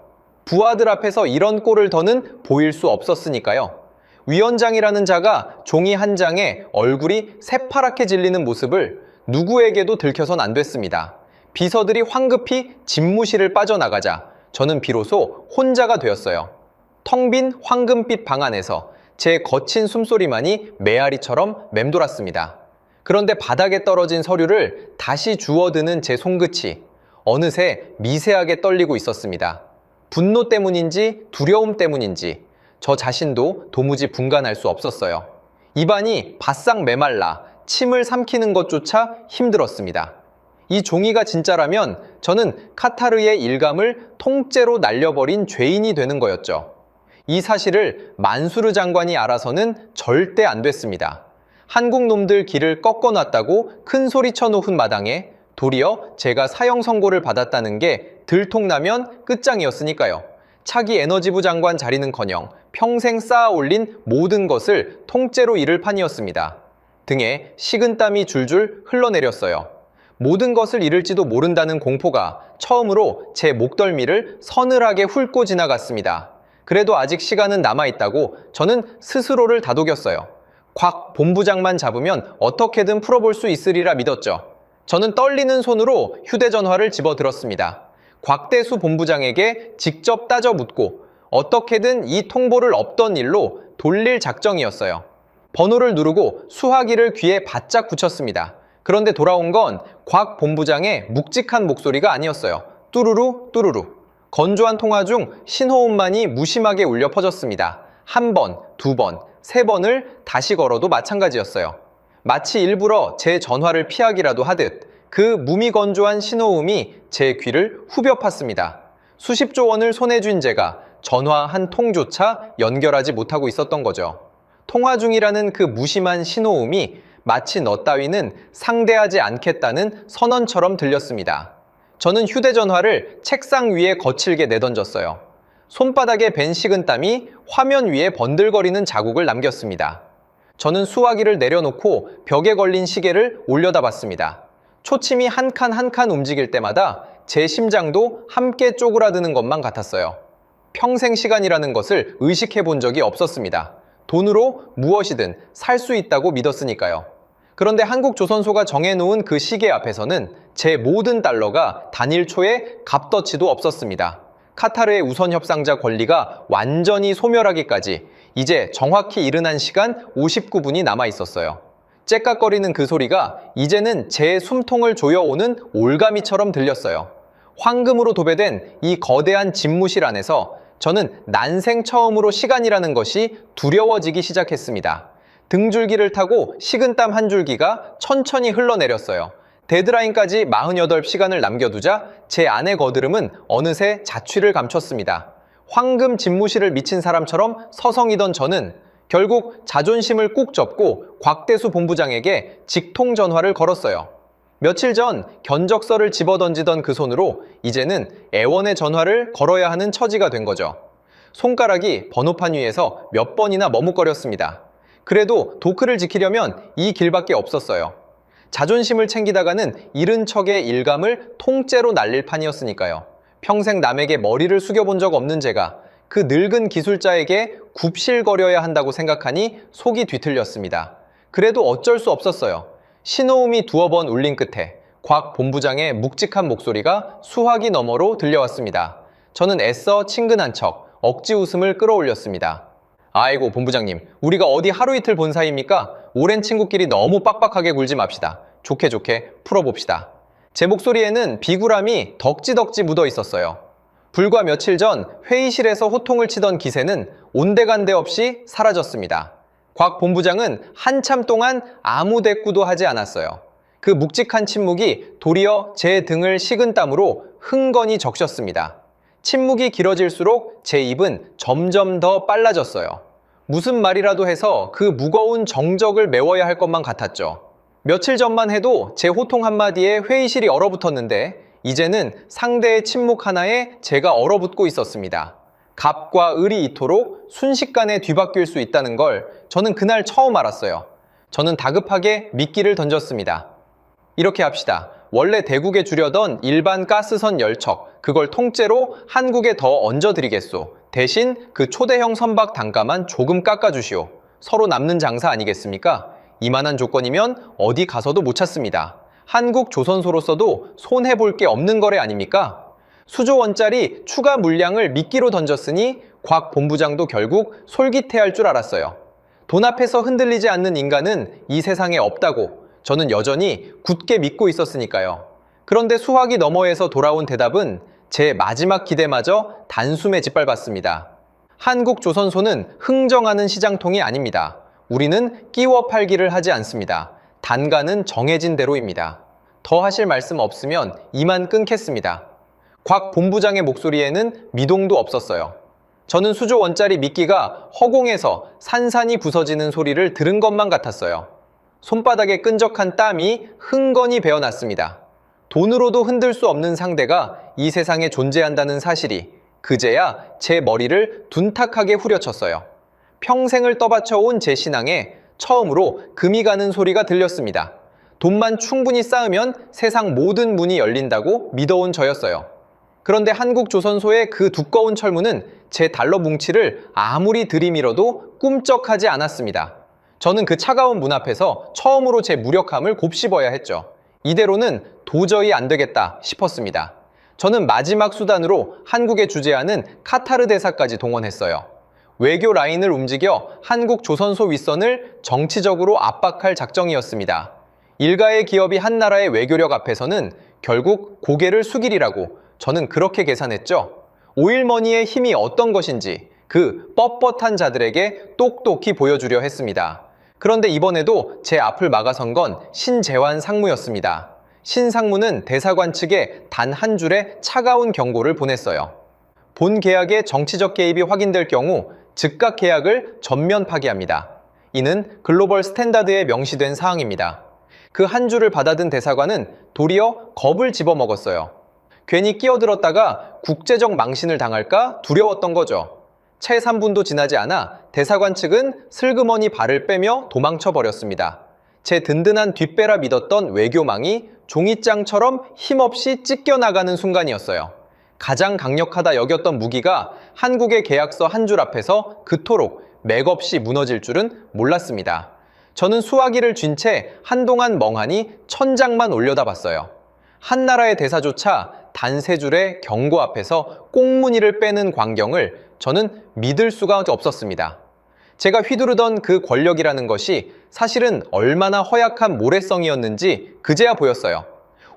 부하들 앞에서 이런 꼴을 더는 보일 수 없었으니까요. 위원장이라는 자가 종이 한 장에 얼굴이 새파랗게 질리는 모습을 누구에게도 들켜선 안 됐습니다. 비서들이 황급히 집무실을 빠져나가자 저는 비로소 혼자가 되었어요. 텅 빈 황금빛 방 안에서 제 거친 숨소리만이 메아리처럼 맴돌았습니다. 그런데 바닥에 떨어진 서류를 다시 주워드는 제 손끝이 어느새 미세하게 떨리고 있었습니다. 분노 때문인지 두려움 때문인지 저 자신도 도무지 분간할 수 없었어요. 입안이 바싹 메말라 침을 삼키는 것조차 힘들었습니다. 이 종이가 진짜라면 저는 카타르의 일감을 통째로 날려버린 죄인이 되는 거였죠. 이 사실을 만수르 장관이 알아서는 절대 안 됐습니다. 한국 놈들 길을 꺾어놨다고 큰 소리 쳐놓은 마당에 도리어 제가 사형 선고를 받았다는 게 들통나면 끝장이었으니까요. 차기 에너지부 장관 자리는커녕 평생 쌓아 올린 모든 것을 통째로 잃을 판이었습니다. 등에 식은땀이 줄줄 흘러내렸어요. 모든 것을 잃을지도 모른다는 공포가 처음으로 제 목덜미를 서늘하게 훑고 지나갔습니다. 그래도 아직 시간은 남아있다고 저는 스스로를 다독였어요. 곽 본부장만 잡으면 어떻게든 풀어볼 수 있으리라 믿었죠. 저는 떨리는 손으로 휴대전화를 집어들었습니다. 곽대수 본부장에게 직접 따져 묻고 어떻게든 이 통보를 없던 일로 돌릴 작정이었어요. 번호를 누르고 수화기를 귀에 바짝 붙였습니다. 그런데 돌아온 건 곽 본부장의 묵직한 목소리가 아니었어요. 뚜루루 뚜루루. 건조한 통화 중 신호음만이 무심하게 울려 퍼졌습니다. 한 번, 두 번, 세 번을 다시 걸어도 마찬가지였어요. 마치 일부러 제 전화를 피하기라도 하듯 그 무미건조한 신호음이 제 귀를 후벼 팠습니다. 수십조 원을 손에 쥔 제가 전화 한 통조차 연결하지 못하고 있었던 거죠. 통화 중이라는 그 무심한 신호음이 마치 너 따위는 상대하지 않겠다는 선언처럼 들렸습니다. 저는 휴대전화를 책상 위에 거칠게 내던졌어요. 손바닥에 밴 식은땀이 화면 위에 번들거리는 자국을 남겼습니다. 저는 수화기를 내려놓고 벽에 걸린 시계를 올려다봤습니다. 초침이 한 칸 한 칸 움직일 때마다 제 심장도 함께 쪼그라드는 것만 같았어요. 평생 시간이라는 것을 의식해 본 적이 없었습니다. 돈으로 무엇이든 살 수 있다고 믿었으니까요. 그런데 한국조선소가 정해놓은 그 시계 앞에서는 제 모든 달러가 단일 초에 값더치도 없었습니다. 카타르의 우선 협상자 권리가 완전히 소멸하기까지 이제 정확히 이른 시간 59분이 남아 있었어요. 째깍거리는 그 소리가 이제는 제 숨통을 조여오는 올가미처럼 들렸어요. 황금으로 도배된 이 거대한 집무실 안에서 저는 난생 처음으로 시간이라는 것이 두려워지기 시작했습니다. 등줄기를 타고 식은땀 한 줄기가 천천히 흘러내렸어요. 데드라인까지 48시간을 남겨두자 제 안의 거드름은 어느새 자취를 감췄습니다. 황금 집무실을 미친 사람처럼 서성이던 저는 결국 자존심을 꾹 접고 곽대수 본부장에게 직통 전화를 걸었어요. 며칠 전 견적서를 집어던지던 그 손으로 이제는 애원의 전화를 걸어야 하는 처지가 된 거죠. 손가락이 번호판 위에서 몇 번이나 머뭇거렸습니다. 그래도 도크를 지키려면 이 길밖에 없었어요. 자존심을 챙기다가는 잃은 척의 일감을 통째로 날릴 판이었으니까요. 평생 남에게 머리를 숙여본 적 없는 제가 그 늙은 기술자에게 굽실거려야 한다고 생각하니 속이 뒤틀렸습니다. 그래도 어쩔 수 없었어요. 신호음이 두어 번 울린 끝에 곽 본부장의 묵직한 목소리가 수화기 너머로 들려왔습니다. 저는 애써 친근한 척 억지 웃음을 끌어올렸습니다. 아이고 본부장님, 우리가 어디 하루 이틀 본 사이입니까? 오랜 친구끼리 너무 빡빡하게 굴지 맙시다. 좋게 좋게 풀어봅시다. 제 목소리에는 비굴함이 덕지덕지 묻어 있었어요. 불과 며칠 전 회의실에서 호통을 치던 기세는 온데간데 없이 사라졌습니다. 곽 본부장은 한참 동안 아무 대꾸도 하지 않았어요. 그 묵직한 침묵이 도리어 제 등을 식은 땀으로 흥건히 적셨습니다. 침묵이 길어질수록 제 입은 점점 더 빨라졌어요. 무슨 말이라도 해서 그 무거운 정적을 메워야 할 것만 같았죠. 며칠 전만 해도 제 호통 한마디에 회의실이 얼어붙었는데 이제는 상대의 침묵 하나에 제가 얼어붙고 있었습니다. 갑과 을이 이토록 순식간에 뒤바뀔 수 있다는 걸 저는 그날 처음 알았어요. 저는 다급하게 미끼를 던졌습니다. 이렇게 합시다. 원래 대국에 주려던 일반 가스선 열척, 그걸 통째로 한국에 더 얹어드리겠소. 대신 그 초대형 선박 단가만 조금 깎아주시오. 서로 남는 장사 아니겠습니까? 이만한 조건이면 어디 가서도 못 찾습니다. 한국 조선소로서도 손해볼 게 없는 거래 아닙니까? 수조 원짜리 추가 물량을 미끼로 던졌으니 곽 본부장도 결국 솔깃해할 줄 알았어요. 돈 앞에서 흔들리지 않는 인간은 이 세상에 없다고 저는 여전히 굳게 믿고 있었으니까요. 그런데 수화기 너머에서 돌아온 대답은 제 마지막 기대마저 단숨에 짓밟았습니다. 한국조선소는 흥정하는 시장통이 아닙니다. 우리는 끼워 팔기를 하지 않습니다. 단가는 정해진 대로입니다. 더 하실 말씀 없으면 이만 끊겠습니다. 곽 본부장의 목소리에는 미동도 없었어요. 저는 수조 원짜리 미끼가 허공에서 산산이 부서지는 소리를 들은 것만 같았어요. 손바닥에 끈적한 땀이 흥건히 배어났습니다. 돈으로도 흔들 수 없는 상대가 이 세상에 존재한다는 사실이 그제야 제 머리를 둔탁하게 후려쳤어요. 평생을 떠받쳐온 제 신앙에 처음으로 금이 가는 소리가 들렸습니다. 돈만 충분히 쌓으면 세상 모든 문이 열린다고 믿어온 저였어요. 그런데 한국조선소의 그 두꺼운 철문은 제 달러 뭉치를 아무리 들이밀어도 꿈쩍하지 않았습니다. 저는 그 차가운 문 앞에서 처음으로 제 무력함을 곱씹어야 했죠. 이대로는 도저히 안 되겠다 싶었습니다. 저는 마지막 수단으로 한국에 주재하는 카타르 대사까지 동원했어요. 외교 라인을 움직여 한국 조선소 윗선을 정치적으로 압박할 작정이었습니다. 일가의 기업이 한 나라의 외교력 앞에서는 결국 고개를 숙이리라고 저는 그렇게 계산했죠. 오일머니의 힘이 어떤 것인지 그 뻣뻣한 자들에게 똑똑히 보여주려 했습니다. 그런데 이번에도 제 앞을 막아선 건 신재환 상무였습니다. 신 상무는 대사관 측에 단 한 줄의 차가운 경고를 보냈어요. 본 계약의 정치적 개입이 확인될 경우 즉각 계약을 전면 파기합니다. 이는 글로벌 스탠다드에 명시된 사항입니다. 그 한 줄을 받아든 대사관은 도리어 겁을 집어먹었어요. 괜히 끼어들었다가 국제적 망신을 당할까 두려웠던 거죠. 채 3분도 지나지 않아 대사관 측은 슬그머니 발을 빼며 도망쳐 버렸습니다. 제 든든한 뒷배라 믿었던 외교망이 종이장처럼 힘없이 찢겨나가는 순간이었어요. 가장 강력하다 여겼던 무기가 한국의 계약서 한 줄 앞에서 그토록 맥없이 무너질 줄은 몰랐습니다. 저는 수화기를 쥔 채 한동안 멍하니 천장만 올려다봤어요. 한 나라의 대사조차 단 세 줄의 경고 앞에서 꽁무니를 빼는 광경을 저는 믿을 수가 없었습니다. 제가 휘두르던 그 권력이라는 것이 사실은 얼마나 허약한 모래성이었는지 그제야 보였어요.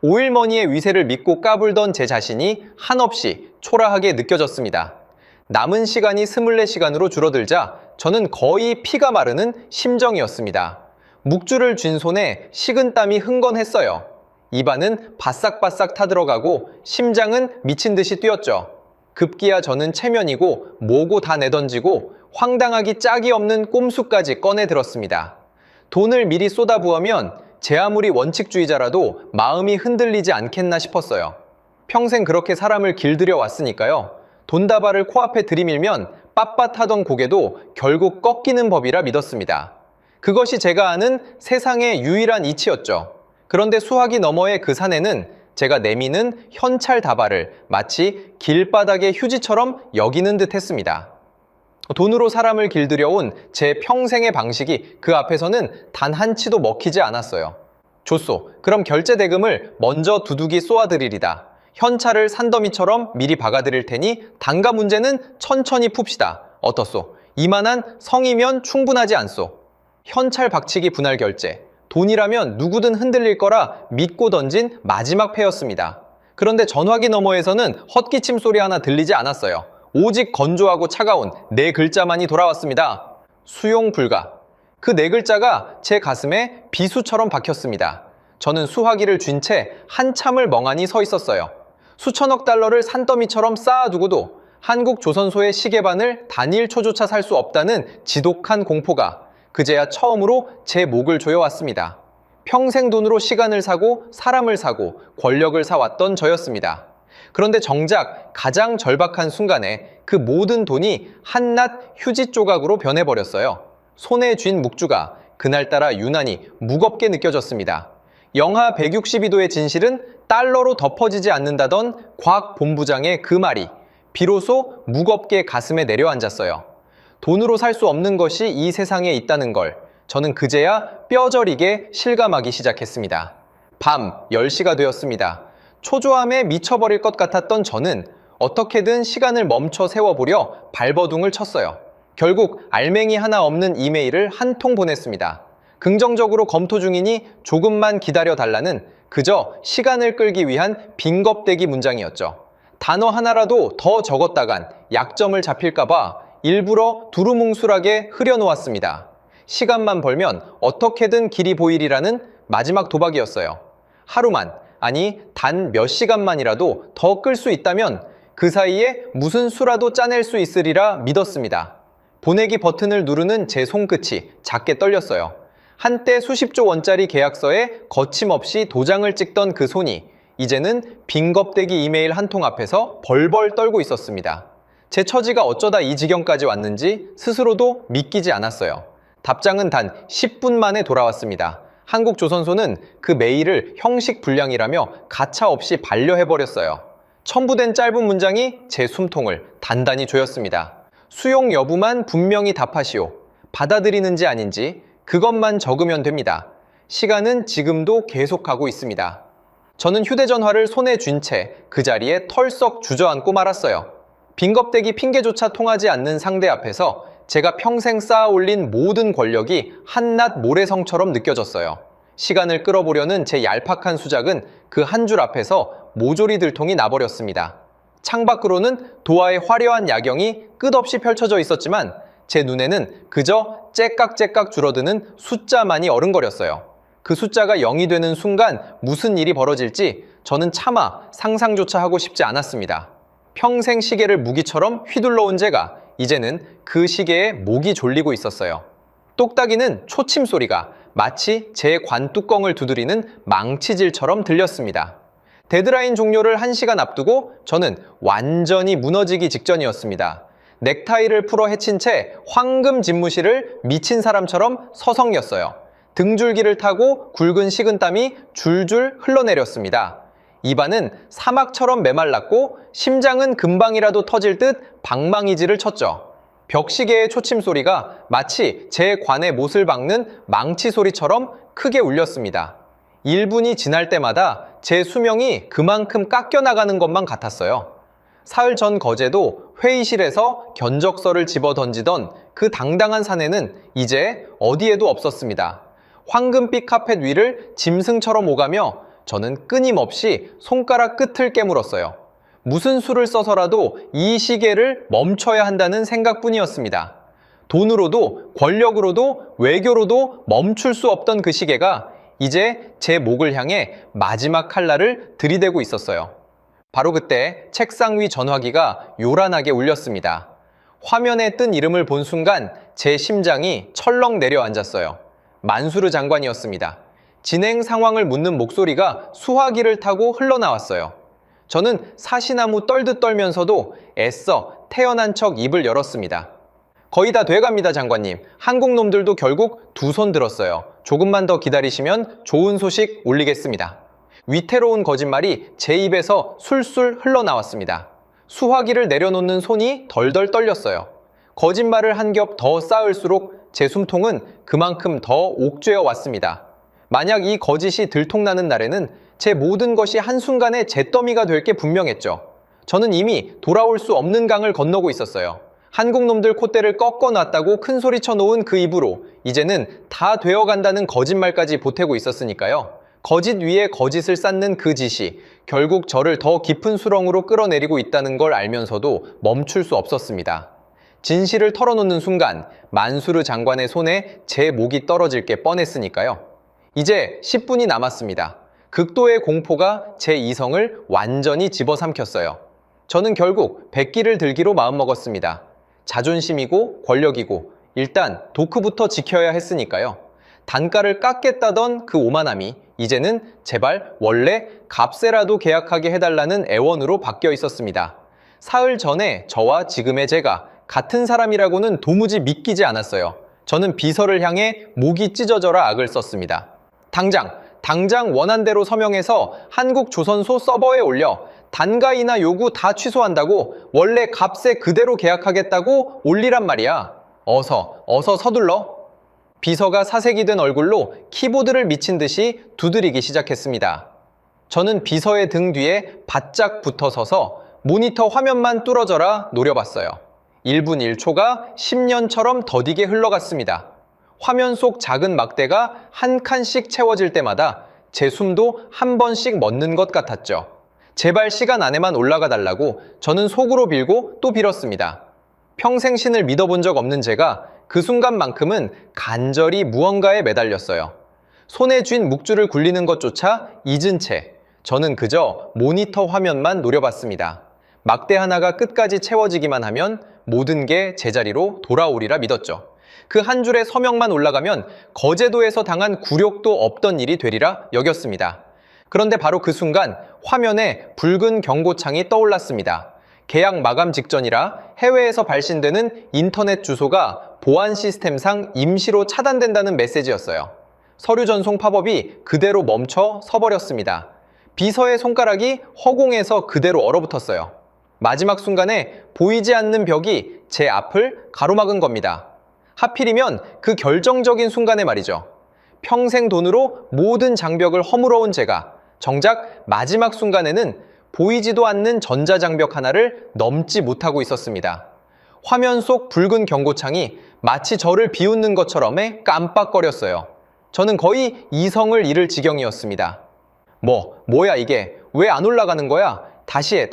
오일머니의 위세를 믿고 까불던 제 자신이 한없이 초라하게 느껴졌습니다. 남은 시간이 24시간으로 줄어들자 저는 거의 피가 마르는 심정이었습니다. 묵주를 쥔 손에 식은땀이 흥건했어요. 입안은 바싹바싹 타들어가고 심장은 미친 듯이 뛰었죠. 급기야 저는 체면이고 뭐고 다 내던지고 황당하기 짝이 없는 꼼수까지 꺼내 들었습니다. 돈을 미리 쏟아부으면 제 아무리 원칙주의자라도 마음이 흔들리지 않겠나 싶었어요. 평생 그렇게 사람을 길들여 왔으니까요. 돈다발을 코앞에 들이밀면 빳빳하던 고개도 결국 꺾이는 법이라 믿었습니다. 그것이 제가 아는 세상의 유일한 이치였죠. 그런데 수화기 너머의 그 산에는 제가 내미는 현찰 다발을 마치 길바닥의 휴지처럼 여기는 듯 했습니다. 돈으로 사람을 길들여온 제 평생의 방식이 그 앞에서는 단 한 치도 먹히지 않았어요. 좋소. 그럼 결제 대금을 먼저 두둑이 쏘아드리리다. 현찰을 산더미처럼 미리 박아드릴 테니 단가 문제는 천천히 풉시다. 어떻소? 이만한 성이면 충분하지 않소. 현찰 박치기 분할 결제. 돈이라면 누구든 흔들릴 거라 믿고 던진 마지막 패였습니다. 그런데 전화기 너머에서는 헛기침 소리 하나 들리지 않았어요. 오직 건조하고 차가운 네 글자만이 돌아왔습니다. 수용 불가. 그 네 글자가 제 가슴에 비수처럼 박혔습니다. 저는 수화기를 쥔 채 한참을 멍하니 서 있었어요. 수천억 달러를 산더미처럼 쌓아두고도 한국 조선소의 시계반을 단일 초조차 살 수 없다는 지독한 공포가 그제야 처음으로 제 목을 조여왔습니다. 평생 돈으로 시간을 사고 사람을 사고 권력을 사왔던 저였습니다. 그런데 정작 가장 절박한 순간에 그 모든 돈이 한낱 휴지 조각으로 변해버렸어요. 손에 쥔 묵주가 그날따라 유난히 무겁게 느껴졌습니다. 영하 162도의 진실은 달러로 덮어지지 않는다던 곽 본부장의 그 말이 비로소 무겁게 가슴에 내려앉았어요. 돈으로 살 수 없는 것이 이 세상에 있다는 걸 저는 그제야 뼈저리게 실감하기 시작했습니다. 밤 10시가 되었습니다. 초조함에 미쳐버릴 것 같았던 저는 어떻게든 시간을 멈춰 세워보려 발버둥을 쳤어요. 결국 알맹이 하나 없는 이메일을 한 통 보냈습니다. 긍정적으로 검토 중이니 조금만 기다려달라는 그저 시간을 끌기 위한 빈겁대기 문장이었죠. 단어 하나라도 더 적었다간 약점을 잡힐까봐 일부러 두루뭉술하게 흐려놓았습니다. 시간만 벌면 어떻게든 길이 보이리라는 마지막 도박이었어요. 하루만, 아니 단 몇 시간만이라도 더 끌 수 있다면 그 사이에 무슨 수라도 짜낼 수 있으리라 믿었습니다. 보내기 버튼을 누르는 제 손끝이 작게 떨렸어요. 한때 수십조 원짜리 계약서에 거침없이 도장을 찍던 그 손이 이제는 빈겁대기 이메일 한 통 앞에서 벌벌 떨고 있었습니다. 제 처지가 어쩌다 이 지경까지 왔는지 스스로도 믿기지 않았어요. 답장은 단 10분 만에 돌아왔습니다. 한국조선소는 그 메일을 형식 불량이라며 가차없이 반려해버렸어요. 첨부된 짧은 문장이 제 숨통을 단단히 조였습니다. 수용 여부만 분명히 답하시오. 받아들이는지 아닌지 그것만 적으면 됩니다. 시간은 지금도 계속하고 있습니다. 저는 휴대전화를 손에 쥔 채 그 자리에 털썩 주저앉고 말았어요. 빈겁대기 핑계조차 통하지 않는 상대 앞에서 제가 평생 쌓아올린 모든 권력이 한낱 모래성처럼 느껴졌어요. 시간을 끌어보려는 제 얄팍한 수작은 그 한 줄 앞에서 모조리 들통이 나버렸습니다. 창밖으로는 도하의 화려한 야경이 끝없이 펼쳐져 있었지만 제 눈에는 그저 째깍째깍 줄어드는 숫자만이 어른거렸어요. 그 숫자가 0이 되는 순간 무슨 일이 벌어질지 저는 차마 상상조차 하고 싶지 않았습니다. 평생 시계를 무기처럼 휘둘러온 제가 이제는 그 시계에 목이 졸리고 있었어요. 똑딱이는 초침 소리가 마치 제 관뚜껑을 두드리는 망치질처럼 들렸습니다. 데드라인 종료를 1시간 앞두고 저는 완전히 무너지기 직전이었습니다. 넥타이를 풀어 헤친 채 황금 집무실을 미친 사람처럼 서성였어요. 등줄기를 타고 굵은 식은땀이 줄줄 흘러내렸습니다. 입안은 사막처럼 메말랐고 심장은 금방이라도 터질 듯 방망이질을 쳤죠. 벽시계의 초침 소리가 마치 제 관에 못을 박는 망치 소리처럼 크게 울렸습니다. 1분이 지날 때마다 제 수명이 그만큼 깎여나가는 것만 같았어요. 사흘 전 거제도 회의실에서 견적서를 집어 던지던 그 당당한 사내는 이제 어디에도 없었습니다. 황금빛 카펫 위를 짐승처럼 오가며 저는 끊임없이 손가락 끝을 깨물었어요. 무슨 수를 써서라도 이 시계를 멈춰야 한다는 생각뿐이었습니다. 돈으로도 권력으로도 외교로도 멈출 수 없던 그 시계가 이제 제 목을 향해 마지막 칼날을 들이대고 있었어요. 바로 그때 책상 위 전화기가 요란하게 울렸습니다. 화면에 뜬 이름을 본 순간 제 심장이 철렁 내려앉았어요. 만수르 장관이었습니다. 진행 상황을 묻는 목소리가 수화기를 타고 흘러나왔어요. 저는 사시나무 떨듯 떨면서도 애써 태어난 척 입을 열었습니다. 거의 다 돼갑니다, 장관님. 한국 놈들도 결국 두 손 들었어요. 조금만 더 기다리시면 좋은 소식 올리겠습니다. 위태로운 거짓말이 제 입에서 술술 흘러나왔습니다. 수화기를 내려놓는 손이 덜덜 떨렸어요. 거짓말을 한 겹 더 쌓을수록 제 숨통은 그만큼 더 옥죄어 왔습니다. 만약 이 거짓이 들통나는 날에는 제 모든 것이 한순간에 잿더미가 될 게 분명했죠. 저는 이미 돌아올 수 없는 강을 건너고 있었어요. 한국 놈들 콧대를 꺾어놨다고 큰소리 쳐놓은 그 입으로 이제는 다 되어간다는 거짓말까지 보태고 있었으니까요. 거짓 위에 거짓을 쌓는 그 짓이 결국 저를 더 깊은 수렁으로 끌어내리고 있다는 걸 알면서도 멈출 수 없었습니다. 진실을 털어놓는 순간 만수르 장관의 손에 제 목이 떨어질 게 뻔했으니까요. 이제 10분이 남았습니다. 극도의 공포가 제 이성을 완전히 집어삼켰어요. 저는 결국 백기를 들기로 마음먹었습니다. 자존심이고 권력이고 일단 도크부터 지켜야 했으니까요. 단가를 깎겠다던 그 오만함이 이제는 제발 원래 값세라도 계약하게 해달라는 애원으로 바뀌어 있었습니다. 사흘 전에 저와 지금의 제가 같은 사람이라고는 도무지 믿기지 않았어요. 저는 비서를 향해 목이 찢어져라 악을 썼습니다. 당장 원한대로 서명해서 한국조선소 서버에 올려 단가이나 요구 다 취소한다고 원래 값에 그대로 계약하겠다고 올리란 말이야. 어서 서둘러. 비서가 사색이 된 얼굴로 키보드를 미친 듯이 두드리기 시작했습니다. 저는 비서의 등 뒤에 바짝 붙어 서서 모니터 화면만 뚫어져라 노려봤어요. 1분 1초가 10년처럼 더디게 흘러갔습니다. 화면 속 작은 막대가 한 칸씩 채워질 때마다 제 숨도 한 번씩 멎는 것 같았죠. 제발 시간 안에만 올라가 달라고 저는 속으로 빌고 또 빌었습니다. 평생 신을 믿어본 적 없는 제가 그 순간만큼은 간절히 무언가에 매달렸어요. 손에 쥔 묵주를 굴리는 것조차 잊은 채 저는 그저 모니터 화면만 노려봤습니다. 막대 하나가 끝까지 채워지기만 하면 모든 게 제자리로 돌아오리라 믿었죠. 그 한 줄의 서명만 올라가면 거제도에서 당한 굴욕도 없던 일이 되리라 여겼습니다. 그런데 바로 그 순간 화면에 붉은 경고창이 떠올랐습니다. 계약 마감 직전이라 해외에서 발신되는 인터넷 주소가 보안 시스템상 임시로 차단된다는 메시지였어요. 서류 전송 팝업이 그대로 멈춰 서버렸습니다. 비서의 손가락이 허공에서 그대로 얼어붙었어요. 마지막 순간에 보이지 않는 벽이 제 앞을 가로막은 겁니다. 하필이면 그 결정적인 순간에 말이죠. 평생 돈으로 모든 장벽을 허물어온 제가 정작 마지막 순간에는 보이지도 않는 전자장벽 하나를 넘지 못하고 있었습니다. 화면 속 붉은 경고창이 마치 저를 비웃는 것처럼 깜빡거렸어요. 저는 거의 이성을 잃을 지경이었습니다. 뭐야 이게 왜 안 올라가는 거야? 다시 해.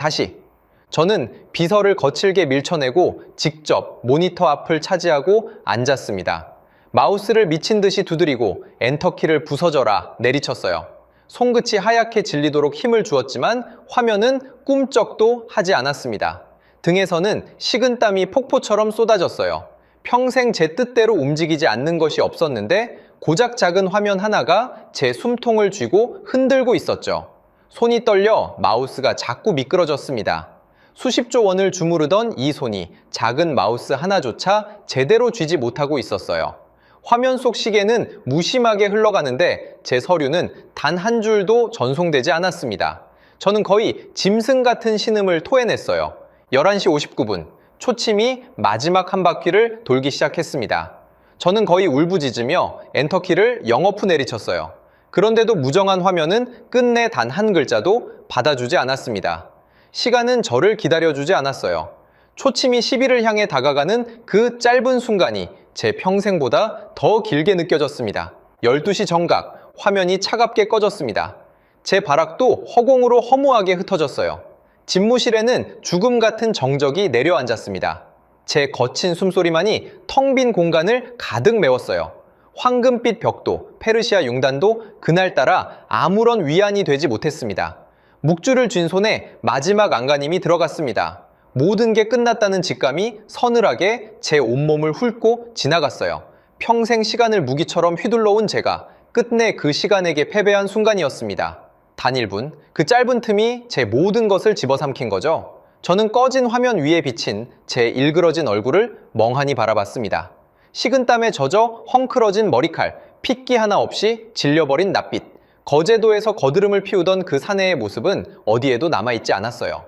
저는 비서를 거칠게 밀쳐내고 직접 모니터 앞을 차지하고 앉았습니다. 마우스를 미친 듯이 두드리고 엔터키를 부서져라 내리쳤어요. 손끝이 하얗게 질리도록 힘을 주었지만 화면은 꿈쩍도 하지 않았습니다. 등에서는 식은땀이 폭포처럼 쏟아졌어요. 평생 제 뜻대로 움직이지 않는 것이 없었는데 고작 작은 화면 하나가 제 숨통을 쥐고 흔들고 있었죠. 손이 떨려 마우스가 자꾸 미끄러졌습니다. 수십조 원을 주무르던 이 손이 작은 마우스 하나조차 제대로 쥐지 못하고 있었어요. 화면 속 시계는 무심하게 흘러가는데 제 서류는 단 한 줄도 전송되지 않았습니다. 저는 거의 짐승 같은 신음을 토해냈어요. 11시 59분, 초침이 마지막 한 바퀴를 돌기 시작했습니다. 저는 거의 울부짖으며 엔터키를 영어프 내리쳤어요. 그런데도 무정한 화면은 끝내 단 한 글자도 받아주지 않았습니다. 시간은 저를 기다려주지 않았어요. 초침이 10일을 향해 다가가는 그 짧은 순간이 제 평생보다 더 길게 느껴졌습니다. 12시 정각, 화면이 차갑게 꺼졌습니다. 제 발악도 허공으로 허무하게 흩어졌어요. 집무실에는 죽음 같은 정적이 내려앉았습니다. 제 거친 숨소리만이 텅 빈 공간을 가득 메웠어요. 황금빛 벽도, 페르시아 융단도 그날따라 아무런 위안이 되지 못했습니다. 묵주를 쥔 손에 마지막 안간힘이 들어갔습니다. 모든 게 끝났다는 직감이 서늘하게 제 온몸을 훑고 지나갔어요. 평생 시간을 무기처럼 휘둘러온 제가 끝내 그 시간에게 패배한 순간이었습니다. 단 1분, 그 짧은 틈이 제 모든 것을 집어삼킨 거죠. 저는 꺼진 화면 위에 비친 제 일그러진 얼굴을 멍하니 바라봤습니다. 식은땀에 젖어 헝클어진 머리칼, 핏기 하나 없이 질려버린 낯빛, 거제도에서 거드름을 피우던 그 사내의 모습은 어디에도 남아있지 않았어요.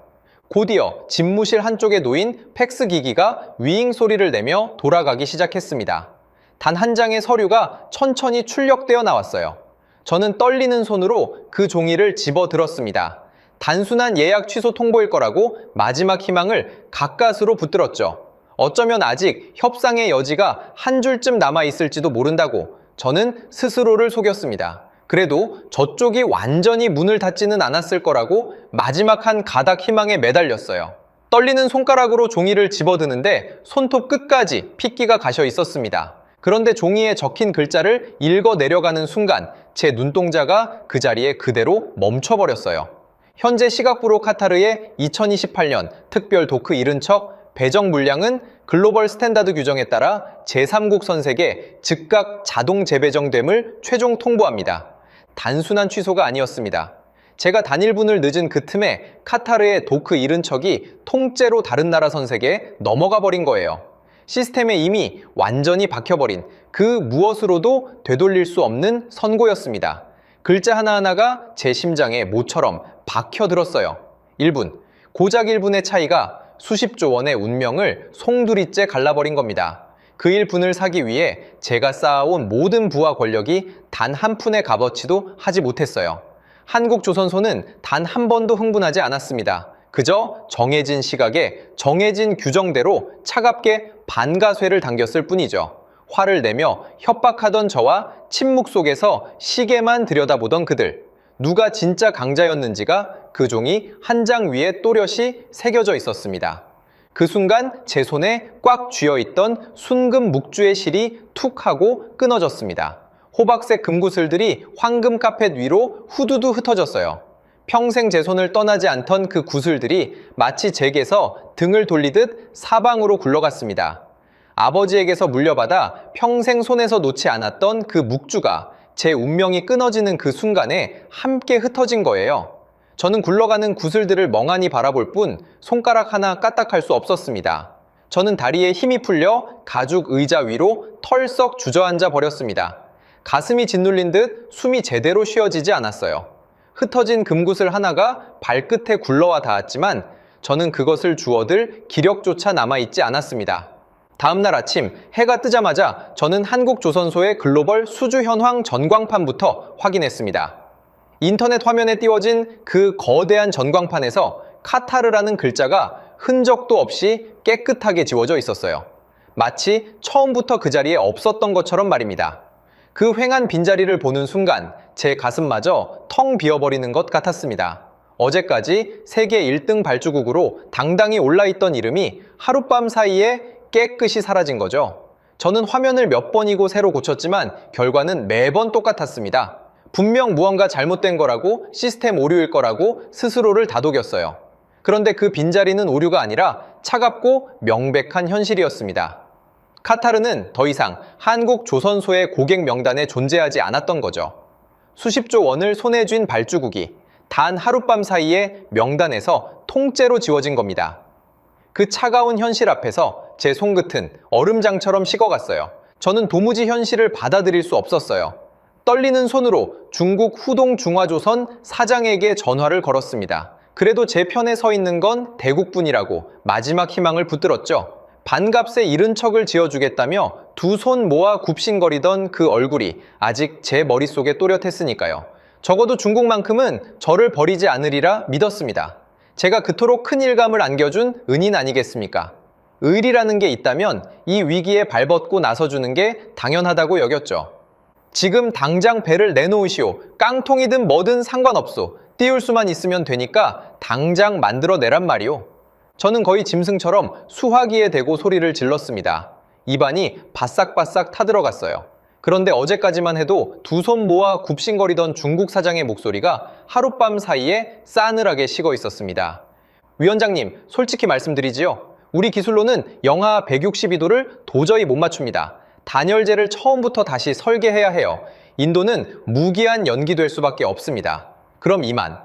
곧이어 집무실 한쪽에 놓인 팩스 기기가 위잉 소리를 내며 돌아가기 시작했습니다. 단 한 장의 서류가 천천히 출력되어 나왔어요. 저는 떨리는 손으로 그 종이를 집어들었습니다. 단순한 예약 취소 통보일 거라고 마지막 희망을 가까스로 붙들었죠. 어쩌면 아직 협상의 여지가 한 줄쯤 남아 있을지도 모른다고 저는 스스로를 속였습니다. 그래도 저쪽이 완전히 문을 닫지는 않았을 거라고 마지막 한 가닥 희망에 매달렸어요. 떨리는 손가락으로 종이를 집어드는데 손톱 끝까지 핏기가 가셔 있었습니다. 그런데 종이에 적힌 글자를 읽어 내려가는 순간 제 눈동자가 그 자리에 그대로 멈춰버렸어요. 현재 시각부로 카타르의 2028년 특별 도크 이른 척 배정 물량은 글로벌 스탠다드 규정에 따라 제3국 선색에 즉각 자동 재배정됨을 최종 통보합니다. 단순한 취소가 아니었습니다. 제가 단일분을 늦은 그 틈에 카타르의 도크 이른 척이 통째로 다른 나라 선색에 넘어가 버린 거예요. 시스템에 이미 완전히 박혀버린 그 무엇으로도 되돌릴 수 없는 선고였습니다. 글자 하나하나가 제 심장에 모처럼 박혀들었어요. 1분, 고작 1분의 차이가 수십조 원의 운명을 송두리째 갈라버린 겁니다. 그 1분을 사기 위해 제가 쌓아온 모든 부와 권력이 단 한 푼의 값어치도 하지 못했어요. 한국조선소는 단 한 번도 흥분하지 않았습니다. 그저 정해진 시각에 정해진 규정대로 차갑게 반가쇠를 당겼을 뿐이죠. 화를 내며 협박하던 저와 침묵 속에서 시계만 들여다보던 그들. 누가 진짜 강자였는지가 그 종이 한 장 위에 또렷이 새겨져 있었습니다. 그 순간 제 손에 꽉 쥐어있던 순금 묵주의 실이 툭 하고 끊어졌습니다. 호박색 금구슬들이 황금 카펫 위로 후두두 흩어졌어요. 평생 제 손을 떠나지 않던 그 구슬들이 마치 제게서 등을 돌리듯 사방으로 굴러갔습니다. 아버지에게서 물려받아 평생 손에서 놓지 않았던 그 묵주가 제 운명이 끊어지는 그 순간에 함께 흩어진 거예요. 저는 굴러가는 구슬들을 멍하니 바라볼 뿐 손가락 하나 까딱할 수 없었습니다. 저는 다리에 힘이 풀려 가죽 의자 위로 털썩 주저앉아 버렸습니다. 가슴이 짓눌린 듯 숨이 제대로 쉬어지지 않았어요. 흩어진 금구슬 하나가 발끝에 굴러와 닿았지만 저는 그것을 주워들 기력조차 남아있지 않았습니다. 다음날 아침 해가 뜨자마자 저는 한국조선소의 글로벌 수주 현황 전광판부터 확인했습니다. 인터넷 화면에 띄워진 그 거대한 전광판에서 카타르라는 글자가 흔적도 없이 깨끗하게 지워져 있었어요. 마치 처음부터 그 자리에 없었던 것처럼 말입니다. 그 휑한 빈자리를 보는 순간 제 가슴마저 텅 비어버리는 것 같았습니다. 어제까지 세계 1등 발주국으로 당당히 올라있던 이름이 하룻밤 사이에 깨끗이 사라진 거죠. 저는 화면을 몇 번이고 새로 고쳤지만 결과는 매번 똑같았습니다. 분명 무언가 잘못된 거라고, 시스템 오류일 거라고 스스로를 다독였어요. 그런데 그 빈자리는 오류가 아니라 차갑고 명백한 현실이었습니다. 카타르는 더 이상 한국조선소의 고객 명단에 존재하지 않았던 거죠. 수십조 원을 손에 쥔 발주국이 단 하룻밤 사이에 명단에서 통째로 지워진 겁니다. 그 차가운 현실 앞에서 제 손끝은 얼음장처럼 식어갔어요. 저는 도무지 현실을 받아들일 수 없었어요. 떨리는 손으로 중국 후동 중화조선 사장에게 전화를 걸었습니다. 그래도 제 편에 서 있는 건 대국뿐이라고 마지막 희망을 붙들었죠. 반값에 이른 척을 지어주겠다며 두 손 모아 굽신거리던 그 얼굴이 아직 제 머릿속에 또렷했으니까요. 적어도 중국만큼은 저를 버리지 않으리라 믿었습니다. 제가 그토록 큰 일감을 안겨준 은인 아니겠습니까? 의리라는 게 있다면 이 위기에 발벗고 나서주는 게 당연하다고 여겼죠. 지금 당장 배를 내놓으시오. 깡통이든 뭐든 상관없소. 띄울 수만 있으면 되니까 당장 만들어내란 말이오. 저는 거의 짐승처럼 수화기에 대고 소리를 질렀습니다. 입안이 바싹바싹 타들어갔어요. 그런데 어제까지만 해도 두 손 모아 굽신거리던 중국 사장의 목소리가 하룻밤 사이에 싸늘하게 식어 있었습니다. 위원장님, 솔직히 말씀드리지요. 우리 기술로는 영하 162도를 도저히 못 맞춥니다. 단열재를 처음부터 다시 설계해야 해요. 인도는 무기한 연기될 수밖에 없습니다. 그럼 이만.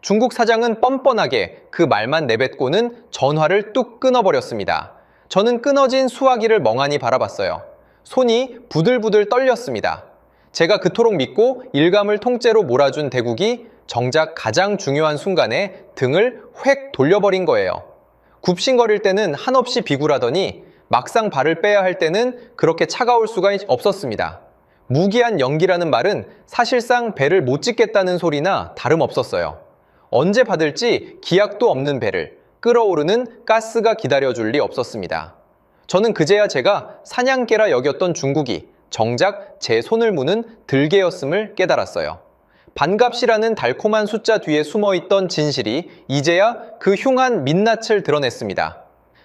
중국 사장은 뻔뻔하게 그 말만 내뱉고는 전화를 뚝 끊어버렸습니다. 저는 끊어진 수화기를 멍하니 바라봤어요. 손이 부들부들 떨렸습니다. 제가 그토록 믿고 일감을 통째로 몰아준 대국이 정작 가장 중요한 순간에 등을 획 돌려버린 거예요. 굽신거릴 때는 한없이 비굴하더니 막상 발을 빼야 할 때는 그렇게 차가울 수가 없었습니다. 무기한 연기라는 말은 사실상 배를 못 짓겠다는 소리나 다름없었어요. 언제 받을지 기약도 없는 배를 끌어오르는 가스가 기다려줄 리 없었습니다. 저는 그제야 제가 사냥개라 여겼던 중국이 정작 제 손을 무는 들개였음을 깨달았어요. 반갑시라는 달콤한 숫자 뒤에 숨어있던 진실이 이제야 그 흉한 민낯을 드러냈습니다.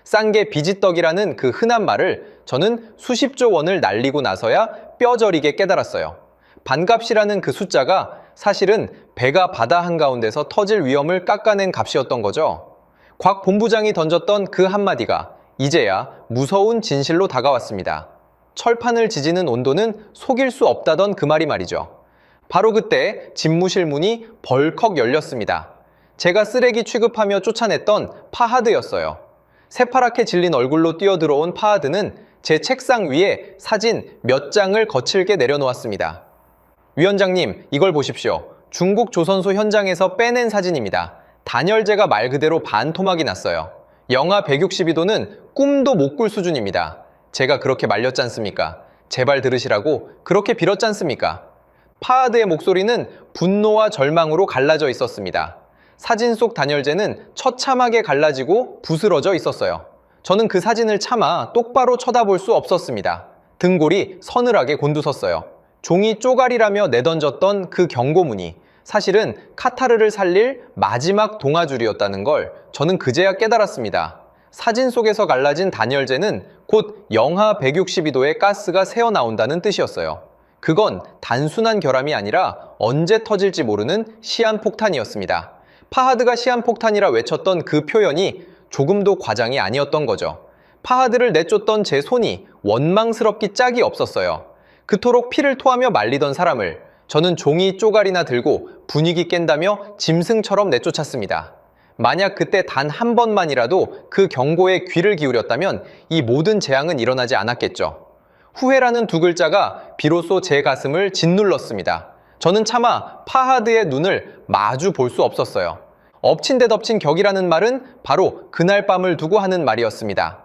싼게 비지떡이라는 그 흔한 말을 저는 수십조 원을 날리고 나서야 뼈저리게 깨달았어요. 반갑시라는 그 숫자가 사실은 배가 바다 한가운데서 터질 위험을 깎아낸 값이었던 거죠. 곽 본부장이 던졌던 그 한마디가 이제야 무서운 진실로 다가왔습니다. 철판을 지지는 온도는 속일 수 없다던 그 말이 말이죠. 바로 그때 집무실 문이 벌컥 열렸습니다. 제가 쓰레기 취급하며 쫓아냈던 파하드였어요. 새파랗게 질린 얼굴로 뛰어들어온 파하드는 제 책상 위에 사진 몇 장을 거칠게 내려놓았습니다. 위원장님, 이걸 보십시오. 중국 조선소 현장에서 빼낸 사진입니다. 단열재가 말 그대로 반토막이 났어요. 영하 162도는 꿈도 못 꿀 수준입니다. 제가 그렇게 말렸지 않습니까? 제발 들으시라고 그렇게 빌었지 않습니까? 파하드의 목소리는 분노와 절망으로 갈라져 있었습니다. 사진 속 단열재는 처참하게 갈라지고 부스러져 있었어요. 저는 그 사진을 차마 똑바로 쳐다볼 수 없었습니다. 등골이 서늘하게 곤두섰어요. 종이 쪼가리라며 내던졌던 그 경고문이 사실은 카타르를 살릴 마지막 동아줄이었다는 걸 저는 그제야 깨달았습니다. 사진 속에서 갈라진 단열재는 곧 영하 162도의 가스가 새어나온다는 뜻이었어요. 그건 단순한 결함이 아니라 언제 터질지 모르는 시한폭탄이었습니다. 파하드가 시한폭탄이라 외쳤던 그 표현이 조금도 과장이 아니었던 거죠. 파하드를 내쫓던 제 손이 원망스럽기 짝이 없었어요. 그토록 피를 토하며 말리던 사람을 저는 종이 쪼가리나 들고 분위기 깬다며 짐승처럼 내쫓았습니다. 만약 그때 단 한 번만이라도 그 경고에 귀를 기울였다면 이 모든 재앙은 일어나지 않았겠죠. 후회라는 두 글자가 비로소 제 가슴을 짓눌렀습니다. 저는 차마 파하드의 눈을 마주 볼 수 없었어요. 엎친 데 덮친 격이라는 말은 바로 그날 밤을 두고 하는 말이었습니다.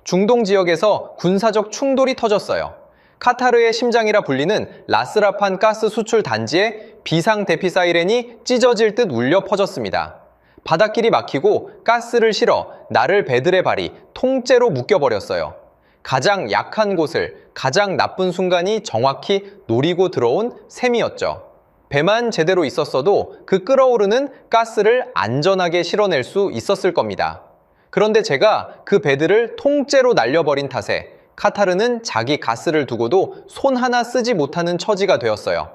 중동 지역에서 군사적 충돌이 터졌어요. 카타르의 심장이라 불리는 라스라판 가스 수출 단지에 비상 대피 사이렌이 찢어질 듯 울려 퍼졌습니다. 바닷길이 막히고 가스를 실어 나를 배들의 발이 통째로 묶여버렸어요. 가장 약한 곳을 가장 나쁜 순간이 정확히 노리고 들어온 셈이었죠. 배만 제대로 있었어도 그 끓어오르는 가스를 안전하게 실어낼 수 있었을 겁니다. 그런데 제가 그 배들을 통째로 날려버린 탓에 카타르는 자기 가스를 두고도 손 하나 쓰지 못하는 처지가 되었어요.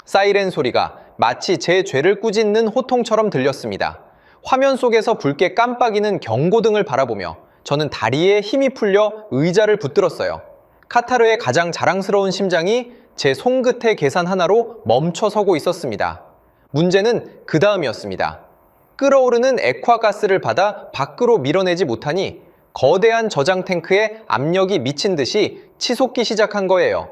사이렌 소리가 마치 제 죄를 꾸짖는 호통처럼 들렸습니다. 화면 속에서 붉게 깜빡이는 경고등을 바라보며 저는 다리에 힘이 풀려 의자를 붙들었어요. 카타르의 가장 자랑스러운 심장이 제 손끝의 계산 하나로 멈춰서고 있었습니다. 문제는 그 다음이었습니다. 끓어오르는 액화가스를 받아 밖으로 밀어내지 못하니 거대한 저장 탱크에 압력이 미친 듯이 치솟기 시작한 거예요.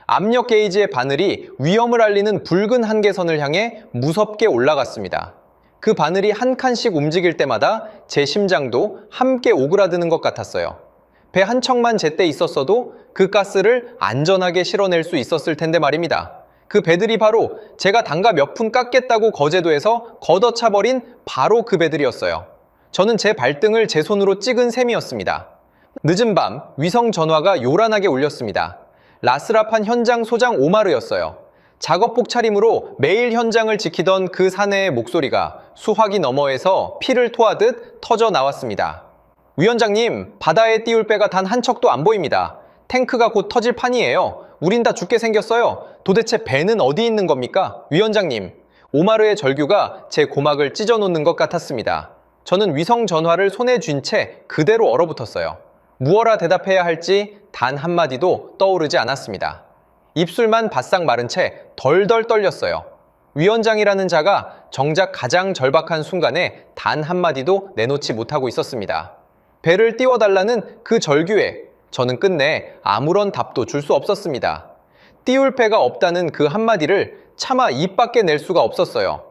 압력 게이지의 바늘이 위험을 알리는 붉은 한계선을 향해 무섭게 올라갔습니다. 그 바늘이 한 칸씩 움직일 때마다 제 심장도 함께 오그라드는 것 같았어요. 배 한 척만 제때 있었어도 그 가스를 안전하게 실어낼 수 있었을 텐데 말입니다. 그 배들이 바로 제가 단가 몇 푼 깎겠다고 거제도에서 걷어차버린 바로 그 배들이었어요. 저는 제 발등을 제 손으로 찍은 셈이었습니다. 늦은 밤 위성 전화가 요란하게 울렸습니다. 라스라판 현장 소장 오마르였어요. 작업복 차림으로 매일 현장을 지키던 그 사내의 목소리가 수화기 너머에서 피를 토하듯 터져 나왔습니다. 위원장님, 바다에 띄울 배가 단 한 척도 안 보입니다. 탱크가 곧 터질 판이에요. 우린 다 죽게 생겼어요. 도대체 배는 어디 있는 겁니까? 위원장님, 오마르의 절규가 제 고막을 찢어놓는 것 같았습니다. 저는 위성 전화를 손에 쥔 채 그대로 얼어붙었어요. 무어라 대답해야 할지 단 한마디도 떠오르지 않았습니다. 입술만 바싹 마른 채 덜덜 떨렸어요. 위원장이라는 자가 정작 가장 절박한 순간에 단 한마디도 내놓지 못하고 있었습니다. 배를 띄워달라는 그 절규에 저는 끝내 아무런 답도 줄 수 없었습니다. 띄울 배가 없다는 그 한마디를 차마 입 밖에 낼 수가 없었어요.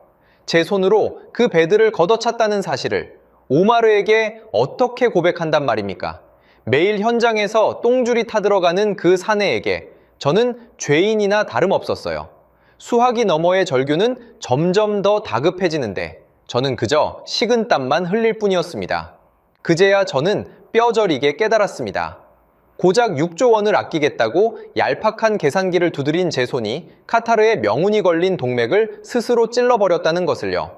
제 손으로 그 배들을 걷어찼다는 사실을 오마르에게 어떻게 고백한단 말입니까? 매일 현장에서 똥줄이 타들어가는 그 사내에게 저는 죄인이나 다름없었어요. 수화기 너머의 절규는 점점 더 다급해지는데 저는 그저 식은땀만 흘릴 뿐이었습니다. 그제야 저는 뼈저리게 깨달았습니다. 고작 6조 원을 아끼겠다고 얄팍한 계산기를 두드린 제 손이 카타르의 명운이 걸린 동맥을 스스로 찔러버렸다는 것을요.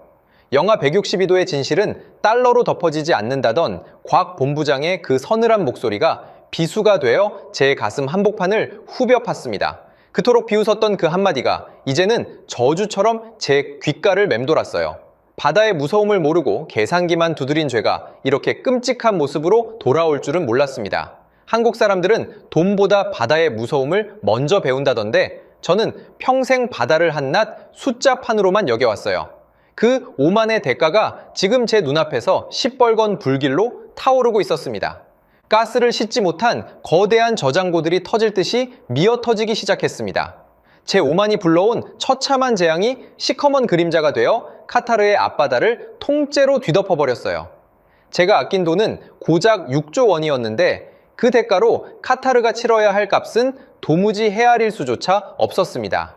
영하 162도의 진실은 달러로 덮어지지 않는다던 곽 본부장의 그 서늘한 목소리가 비수가 되어 제 가슴 한복판을 후벼 팠습니다. 그토록 비웃었던 그 한마디가 이제는 저주처럼 제 귓가를 맴돌았어요. 바다의 무서움을 모르고 계산기만 두드린 죄가 이렇게 끔찍한 모습으로 돌아올 줄은 몰랐습니다. 한국 사람들은 돈보다 바다의 무서움을 먼저 배운다던데 저는 평생 바다를 한낱 숫자판으로만 여겨왔어요. 그 오만의 대가가 지금 제 눈앞에서 시뻘건 불길로 타오르고 있었습니다. 가스를 싣지 못한 거대한 저장고들이 터질 듯이 미어터지기 시작했습니다. 제 오만이 불러온 처참한 재앙이 시커먼 그림자가 되어 카타르의 앞바다를 통째로 뒤덮어버렸어요. 제가 아낀 돈은 고작 6조 원이었는데 그 대가로 카타르가 치러야 할 값은 도무지 헤아릴 수조차 없었습니다.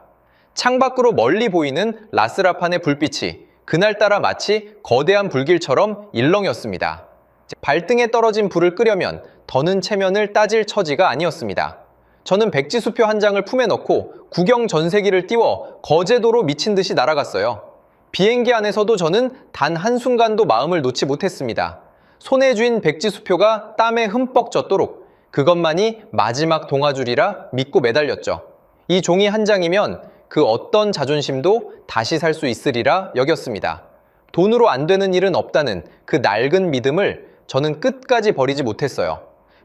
창밖으로 멀리 보이는 라스라판의 불빛이 그날따라 마치 거대한 불길처럼 일렁였습니다. 발등에 떨어진 불을 끄려면 더는 체면을 따질 처지가 아니었습니다. 저는 백지수표 한 장을 품에 넣고 구경 전세기를 띄워 거제도로 미친 듯이 날아갔어요. 비행기 안에서도 저는 단 한순간도 마음을 놓지 못했습니다. 손에 쥔 백지수표가 땀에 흠뻑 젖도록 그것만이 마지막 동아줄이라 믿고 매달렸죠. 이 종이 한 장이면 그 어떤 자존심도 다시 살 수 있으리라 여겼습니다. 돈으로 안 되는 일은 없다는 그 낡은 믿음을 저는 끝까지 버리지 못했어요.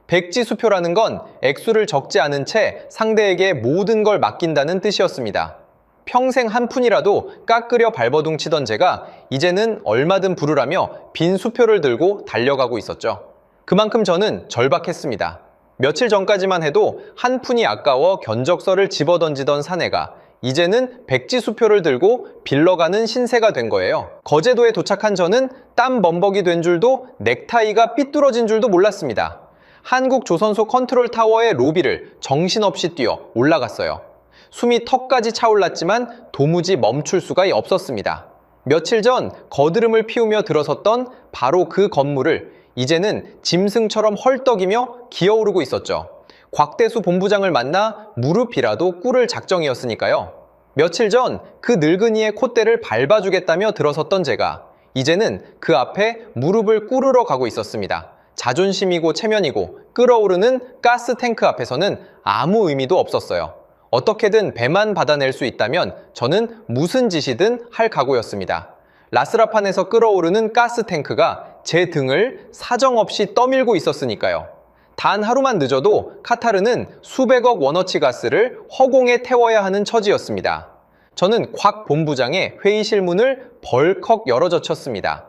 백지수표라는 건 액수를 적지 않은 채 상대에게 모든 걸 맡긴다는 뜻이었습니다. 평생 한 푼이라도 깎으려 발버둥 치던 제가 이제는 얼마든 부르라며 빈 수표를 들고 달려가고 있었죠. 그만큼 저는 절박했습니다. 며칠 전까지만 해도 한 푼이 아까워 견적서를 집어던지던 사내가 이제는 백지수표를 들고 빌러가는 신세가 된 거예요. 거제도에 도착한 저는 땀 범벅이 된 줄도 넥타이가 삐뚤어진 줄도 몰랐습니다. 한국 조선소 컨트롤 타워의 로비를 정신없이 뛰어 올라갔어요. 숨이 턱까지 차올랐지만 도무지 멈출 수가 없었습니다. 며칠 전 거드름을 피우며 들어섰던 바로 그 건물을 이제는 짐승처럼 헐떡이며 기어오르고 있었죠. 곽대수 본부장을 만나 무릎이라도 꿇을 작정이었으니까요. 며칠 전 그 늙은이의 콧대를 밟아주겠다며 들어섰던 제가 이제는 그 앞에 무릎을 꿇으러 가고 있었습니다. 자존심이고 체면이고 끓어오르는 가스 탱크 앞에서는 아무 의미도 없었어요. 어떻게든 배만 받아낼 수 있다면 저는 무슨 짓이든 할 각오였습니다. 라스라판에서 끓어오르는 가스 탱크가 제 등을 사정없이 떠밀고 있었으니까요. 단 하루만 늦어도 카타르는 수백억 원어치 가스를 허공에 태워야 하는 처지였습니다. 저는 곽 본부장의 회의실 문을 벌컥 열어젖혔습니다.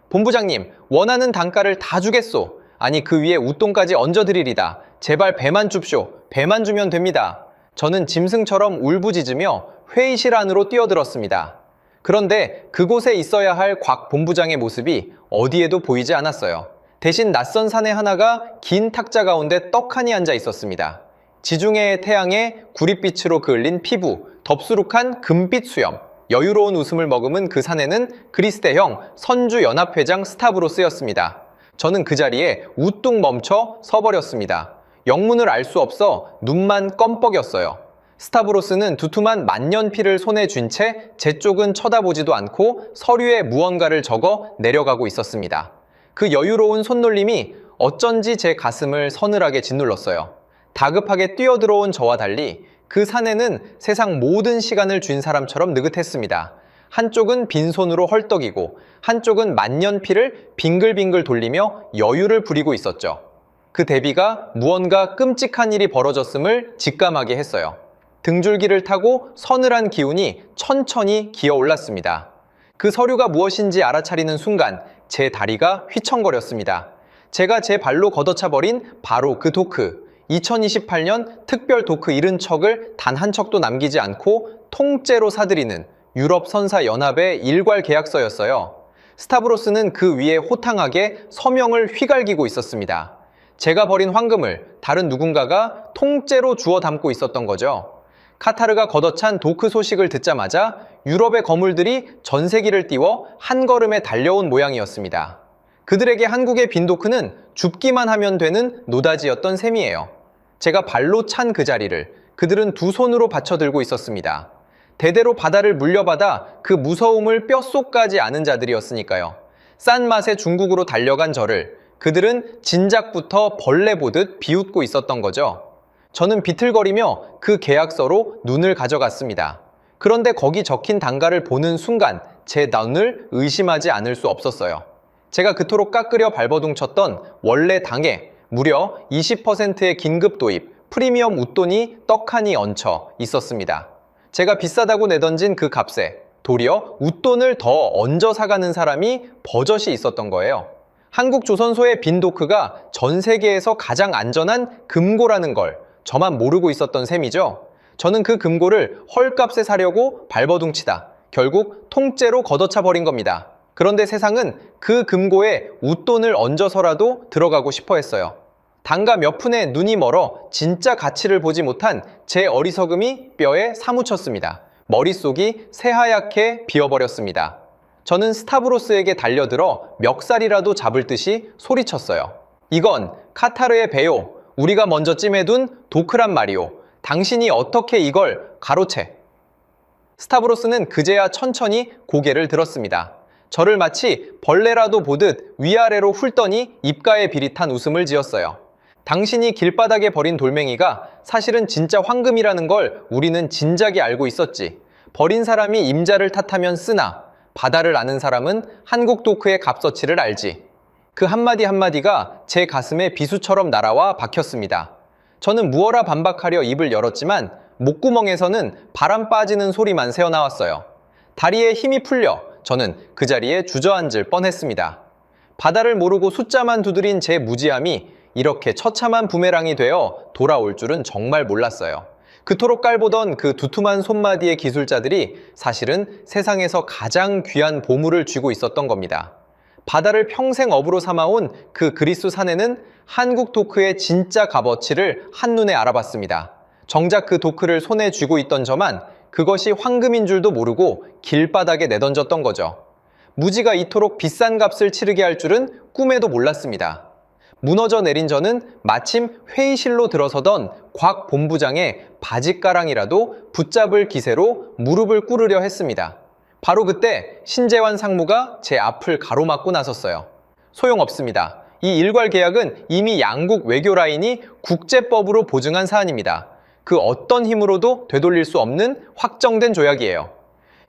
본부장님, 원하는 단가를 다 주겠소. 아니 그 위에 웃돈까지 얹어드리리다. 제발 배만 줍쇼. 배만 주면 됩니다. 저는 짐승처럼 울부짖으며 회의실 안으로 뛰어들었습니다. 그런데 그곳에 있어야 할 곽 본부장의 모습이 어디에도 보이지 않았어요. 대신 낯선 사내 하나가 긴 탁자 가운데 떡하니 앉아 있었습니다. 지중해의 태양에 구릿빛으로 그을린 피부, 덥수룩한 금빛 수염, 여유로운 웃음을 머금은 그 사내는 그리스대형 선주연합회장 스타브로스였습니다. 저는 그 자리에 우뚝 멈춰 서버렸습니다. 영문을 알 수 없어 눈만 껌뻑였어요. 스타브로스는 두툼한 만년필을 손에 쥔 채 제 쪽은 쳐다보지도 않고 서류에 무언가를 적어 내려가고 있었습니다. 그 여유로운 손놀림이 어쩐지 제 가슴을 서늘하게 짓눌렀어요. 다급하게 뛰어들어온 저와 달리 그 사내는 세상 모든 시간을 쥔 사람처럼 느긋했습니다. 한쪽은 빈손으로 헐떡이고 한쪽은 만년필을 빙글빙글 돌리며 여유를 부리고 있었죠. 그 대비가 무언가 끔찍한 일이 벌어졌음을 직감하게 했어요. 등줄기를 타고 서늘한 기운이 천천히 기어 올랐습니다. 그 서류가 무엇인지 알아차리는 순간 제 다리가 휘청거렸습니다. 제가 제 발로 걷어차버린 바로 그 도크, 2028년 특별 도크 70척을 단 한 척도 남기지 않고 통째로 사들이는 유럽 선사 연합의 일괄 계약서였어요. 스타브로스는 그 위에 호탕하게 서명을 휘갈기고 있었습니다. 제가 버린 황금을 다른 누군가가 통째로 주워 담고 있었던 거죠. 카타르가 걷어찬 도크 소식을 듣자마자 유럽의 거물들이 전세기를 띄워 한 걸음에 달려온 모양이었습니다. 그들에게 한국의 빈 도크는 줍기만 하면 되는 노다지였던 셈이에요. 제가 발로 찬 그 자리를 그들은 두 손으로 받쳐들고 있었습니다. 대대로 바다를 물려받아 그 무서움을 뼛속까지 아는 자들이었으니까요. 싼 맛에 중국으로 달려간 저를 그들은 진작부터 벌레 보듯 비웃고 있었던 거죠. 저는 비틀거리며 그 계약서로 눈을 가져갔습니다. 그런데 거기 적힌 단가를 보는 순간 제 눈을 의심하지 않을 수 없었어요. 제가 그토록 깎으려 발버둥쳤던 원래 당에 무려 20%의 긴급 도입, 프리미엄 웃돈이 떡하니 얹혀 있었습니다. 제가 비싸다고 내던진 그 값에 도리어 웃돈을 더 얹어 사가는 사람이 버젓이 있었던 거예요. 한국 조선소의 빈 도크가 전 세계에서 가장 안전한 금고라는 걸 저만 모르고 있었던 셈이죠. 저는 그 금고를 헐값에 사려고 발버둥치다 결국 통째로 걷어차 버린 겁니다. 그런데 세상은 그 금고에 웃돈을 얹어서라도 들어가고 싶어 했어요. 단가 몇 푼에 눈이 멀어 진짜 가치를 보지 못한 제 어리석음이 뼈에 사무쳤습니다. 머릿속이 새하얗게 비어버렸습니다. 저는 스타브로스에게 달려들어 멱살이라도 잡을 듯이 소리쳤어요. 이건 카타르의 배요. 우리가 먼저 찜해둔 도크란 말이오. 당신이 어떻게 이걸 가로채? 스타브로스는 그제야 천천히 고개를 들었습니다. 저를 마치 벌레라도 보듯 위아래로 훑더니 입가에 비릿한 웃음을 지었어요. 당신이 길바닥에 버린 돌멩이가 사실은 진짜 황금이라는 걸 우리는 진작에 알고 있었지. 버린 사람이 임자를 탓하면 쓰나 바다를 아는 사람은 한국 도크의 값어치를 알지. 그 한마디 한마디가 제 가슴에 비수처럼 날아와 박혔습니다. 저는 무어라 반박하려 입을 열었지만 목구멍에서는 바람 빠지는 소리만 새어나왔어요. 다리에 힘이 풀려 저는 그 자리에 주저앉을 뻔했습니다. 바다를 모르고 숫자만 두드린 제 무지함이 이렇게 처참한 부메랑이 되어 돌아올 줄은 정말 몰랐어요. 그토록 깔보던 그 두툼한 손마디의 기술자들이 사실은 세상에서 가장 귀한 보물을 쥐고 있었던 겁니다. 바다를 평생 업으로 삼아온 그 그리스 사내는 한국 도크의 진짜 값어치를 한눈에 알아봤습니다. 정작 그 도크를 손에 쥐고 있던 저만 그것이 황금인 줄도 모르고 길바닥에 내던졌던 거죠. 무지가 이토록 비싼 값을 치르게 할 줄은 꿈에도 몰랐습니다. 무너져 내린 저는 마침 회의실로 들어서던 곽 본부장의 바짓가랑이라도 붙잡을 기세로 무릎을 꿇으려 했습니다. 바로 그때 신재환 상무가 제 앞을 가로막고 나섰어요. 소용없습니다. 이 일괄 계약은 이미 양국 외교 라인이 국제법으로 보증한 사안입니다. 그 어떤 힘으로도 되돌릴 수 없는 확정된 조약이에요.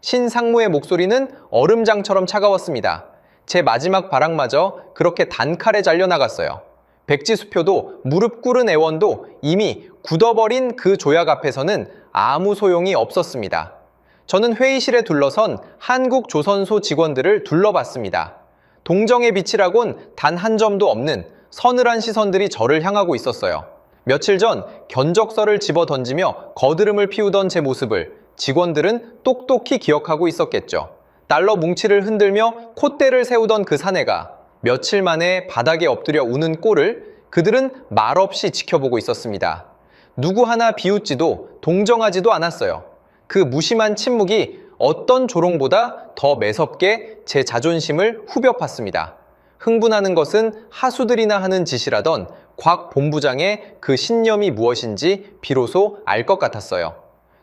신 상무의 목소리는 얼음장처럼 차가웠습니다. 제 마지막 발악마저 그렇게 단칼에 잘려나갔어요. 백지수표도 무릎 꿇은 애원도 이미 굳어버린 그 조약 앞에서는 아무 소용이 없었습니다. 저는 회의실에 둘러선 한국 조선소 직원들을 둘러봤습니다. 동정의 빛이라곤 단 한 점도 없는 서늘한 시선들이 저를 향하고 있었어요. 며칠 전 견적서를 집어 던지며 거드름을 피우던 제 모습을 직원들은 똑똑히 기억하고 있었겠죠. 달러 뭉치를 흔들며 콧대를 세우던 그 사내가 며칠 만에 바닥에 엎드려 우는 꼴을 그들은 말없이 지켜보고 있었습니다. 누구 하나 비웃지도 동정하지도 않았어요. 그 무심한 침묵이 어떤 조롱보다 더 매섭게 제 자존심을 후벼 팠습니다. 흥분하는 것은 하수들이나 하는 짓이라던 곽 본부장의 그 신념이 무엇인지 비로소 알 것 같았어요.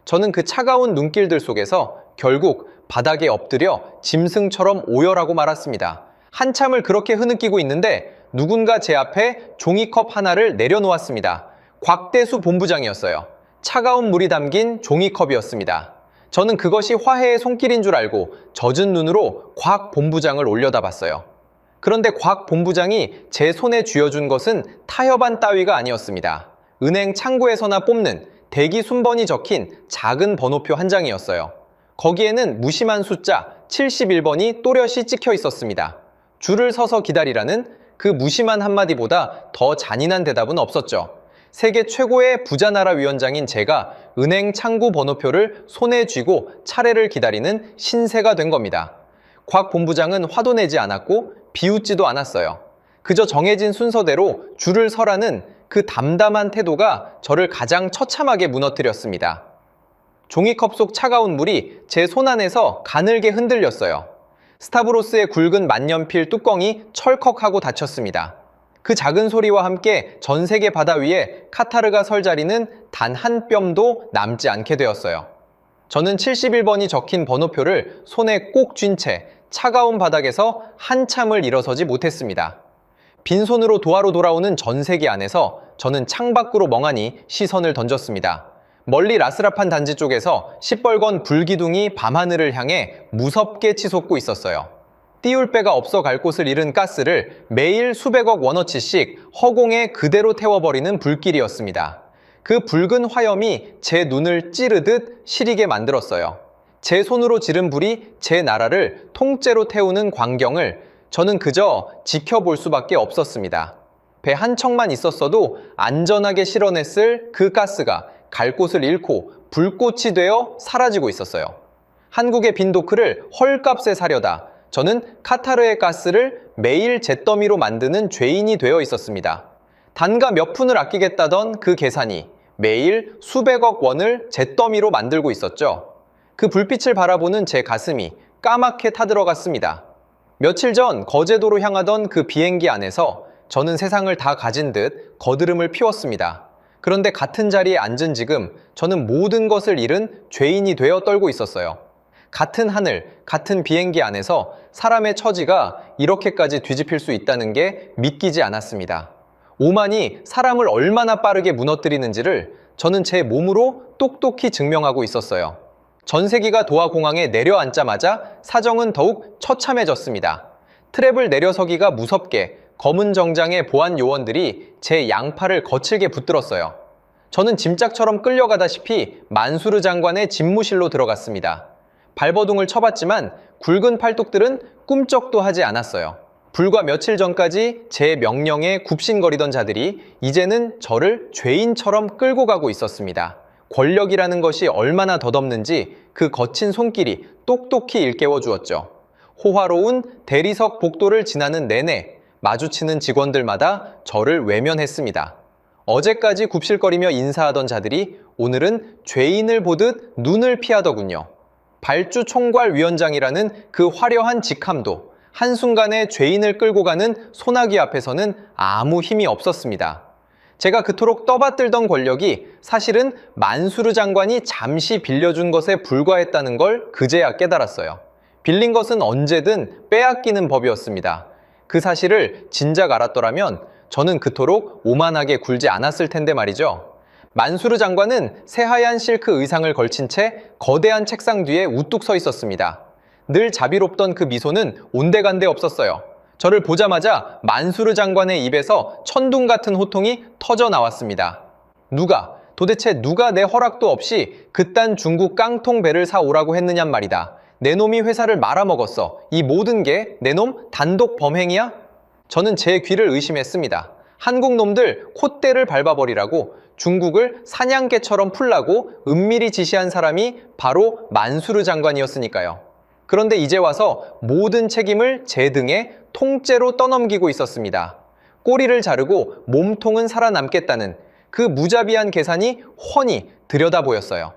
저는 그 차가운 눈길들 속에서 결국 바닥에 엎드려 짐승처럼 오열하고 말았습니다. 한참을 그렇게 흐느끼고 있는데 누군가 제 앞에 종이컵 하나를 내려놓았습니다. 곽대수 본부장이었어요. 차가운 물이 담긴 종이컵이었습니다. 저는 그것이 화해의 손길인 줄 알고 젖은 눈으로 곽 본부장을 올려다봤어요. 그런데 곽 본부장이 제 손에 쥐어준 것은 타협안 따위가 아니었습니다. 은행 창구에서나 뽑는 대기 순번이 적힌 작은 번호표 한 장이었어요. 거기에는 무심한 숫자 71번이 또렷이 찍혀 있었습니다. 줄을 서서 기다리라는 그 무심한 한마디보다 더 잔인한 대답은 없었죠. 세계 최고의 부자나라 위원장인 제가 은행 창구 번호표를 손에 쥐고 차례를 기다리는 신세가 된 겁니다. 곽 본부장은 화도 내지 않았고 비웃지도 않았어요. 그저 정해진 순서대로 줄을 서라는 그 담담한 태도가 저를 가장 처참하게 무너뜨렸습니다. 종이컵 속 차가운 물이 제 손 안에서 가늘게 흔들렸어요. 스타브로스의 굵은 만년필 뚜껑이 철컥하고 닫혔습니다. 그 작은 소리와 함께 전 세계 바다 위에 카타르가 설 자리는 단 한 뼘도 남지 않게 되었어요. 저는 71번이 적힌 번호표를 손에 꼭 쥔 채 차가운 바닥에서 한참을 일어서지 못했습니다. 빈손으로 도하로 돌아오는 전세기 안에서 저는 창밖으로 멍하니 시선을 던졌습니다. 멀리 라스라판 단지 쪽에서 시뻘건 불기둥이 밤하늘을 향해 무섭게 치솟고 있었어요. 띄울 배가 없어 갈 곳을 잃은 가스를 매일 수백억 원어치씩 허공에 그대로 태워버리는 불길이었습니다. 그 붉은 화염이 제 눈을 찌르듯 시리게 만들었어요. 제 손으로 지른 불이 제 나라를 통째로 태우는 광경을 저는 그저 지켜볼 수밖에 없었습니다. 배 한 척만 있었어도 안전하게 실어냈을 그 가스가 갈 곳을 잃고 불꽃이 되어 사라지고 있었어요. 한국의 빈 도크를 헐값에 사려다 저는 카타르의 가스를 매일 잿더미로 만드는 죄인이 되어 있었습니다. 단가 몇 푼을 아끼겠다던 그 계산이 매일 수백억 원을 잿더미로 만들고 있었죠. 그 불빛을 바라보는 제 가슴이 까맣게 타들어갔습니다. 며칠 전 거제도로 향하던 그 비행기 안에서 저는 세상을 다 가진 듯 거드름을 피웠습니다. 그런데 같은 자리에 앉은 지금 저는 모든 것을 잃은 죄인이 되어 떨고 있었어요. 같은 하늘, 같은 비행기 안에서 사람의 처지가 이렇게까지 뒤집힐 수 있다는 게 믿기지 않았습니다. 오만이 사람을 얼마나 빠르게 무너뜨리는지를 저는 제 몸으로 똑똑히 증명하고 있었어요. 전세기가 도하 공항에 내려앉자마자 사정은 더욱 처참해졌습니다. 트랩을 내려서기가 무섭게 검은 정장의 보안 요원들이 제 양팔을 거칠게 붙들었어요. 저는 짐짝처럼 끌려가다시피 만수르 장관의 집무실로 들어갔습니다. 발버둥을 쳐봤지만 굵은 팔뚝들은 꿈쩍도 하지 않았어요. 불과 며칠 전까지 제 명령에 굽신거리던 자들이 이제는 저를 죄인처럼 끌고 가고 있었습니다. 권력이라는 것이 얼마나 덧없는지 그 거친 손길이 똑똑히 일깨워 주었죠. 호화로운 대리석 복도를 지나는 내내 마주치는 직원들마다 저를 외면했습니다. 어제까지 굽실거리며 인사하던 자들이 오늘은 죄인을 보듯 눈을 피하더군요. 발주 총괄위원장이라는 그 화려한 직함도 한순간에 죄인을 끌고 가는 소나기 앞에서는 아무 힘이 없었습니다. 제가 그토록 떠받들던 권력이 사실은 만수르 장관이 잠시 빌려준 것에 불과했다는 걸 그제야 깨달았어요. 빌린 것은 언제든 빼앗기는 법이었습니다. 그 사실을 진작 알았더라면 저는 그토록 오만하게 굴지 않았을 텐데 말이죠. 만수르 장관은 새하얀 실크 의상을 걸친 채 거대한 책상 뒤에 우뚝 서 있었습니다. 늘 자비롭던 그 미소는 온데간데 없었어요. 저를 보자마자 만수르 장관의 입에서 천둥 같은 호통이 터져 나왔습니다. 도대체 누가 내 허락도 없이 그딴 중국 깡통 배를 사오라고 했느냔 말이다. 내 놈이 회사를 말아먹었어. 이 모든 게 내 놈 단독 범행이야? 저는 제 귀를 의심했습니다. 한국 놈들 콧대를 밟아버리라고 중국을 사냥개처럼 풀라고 은밀히 지시한 사람이 바로 만수르 장관이었으니까요. 그런데 이제 와서 모든 책임을 제 등에 통째로 떠넘기고 있었습니다. 꼬리를 자르고 몸통은 살아남겠다는 그 무자비한 계산이 훤히 들여다 보였어요.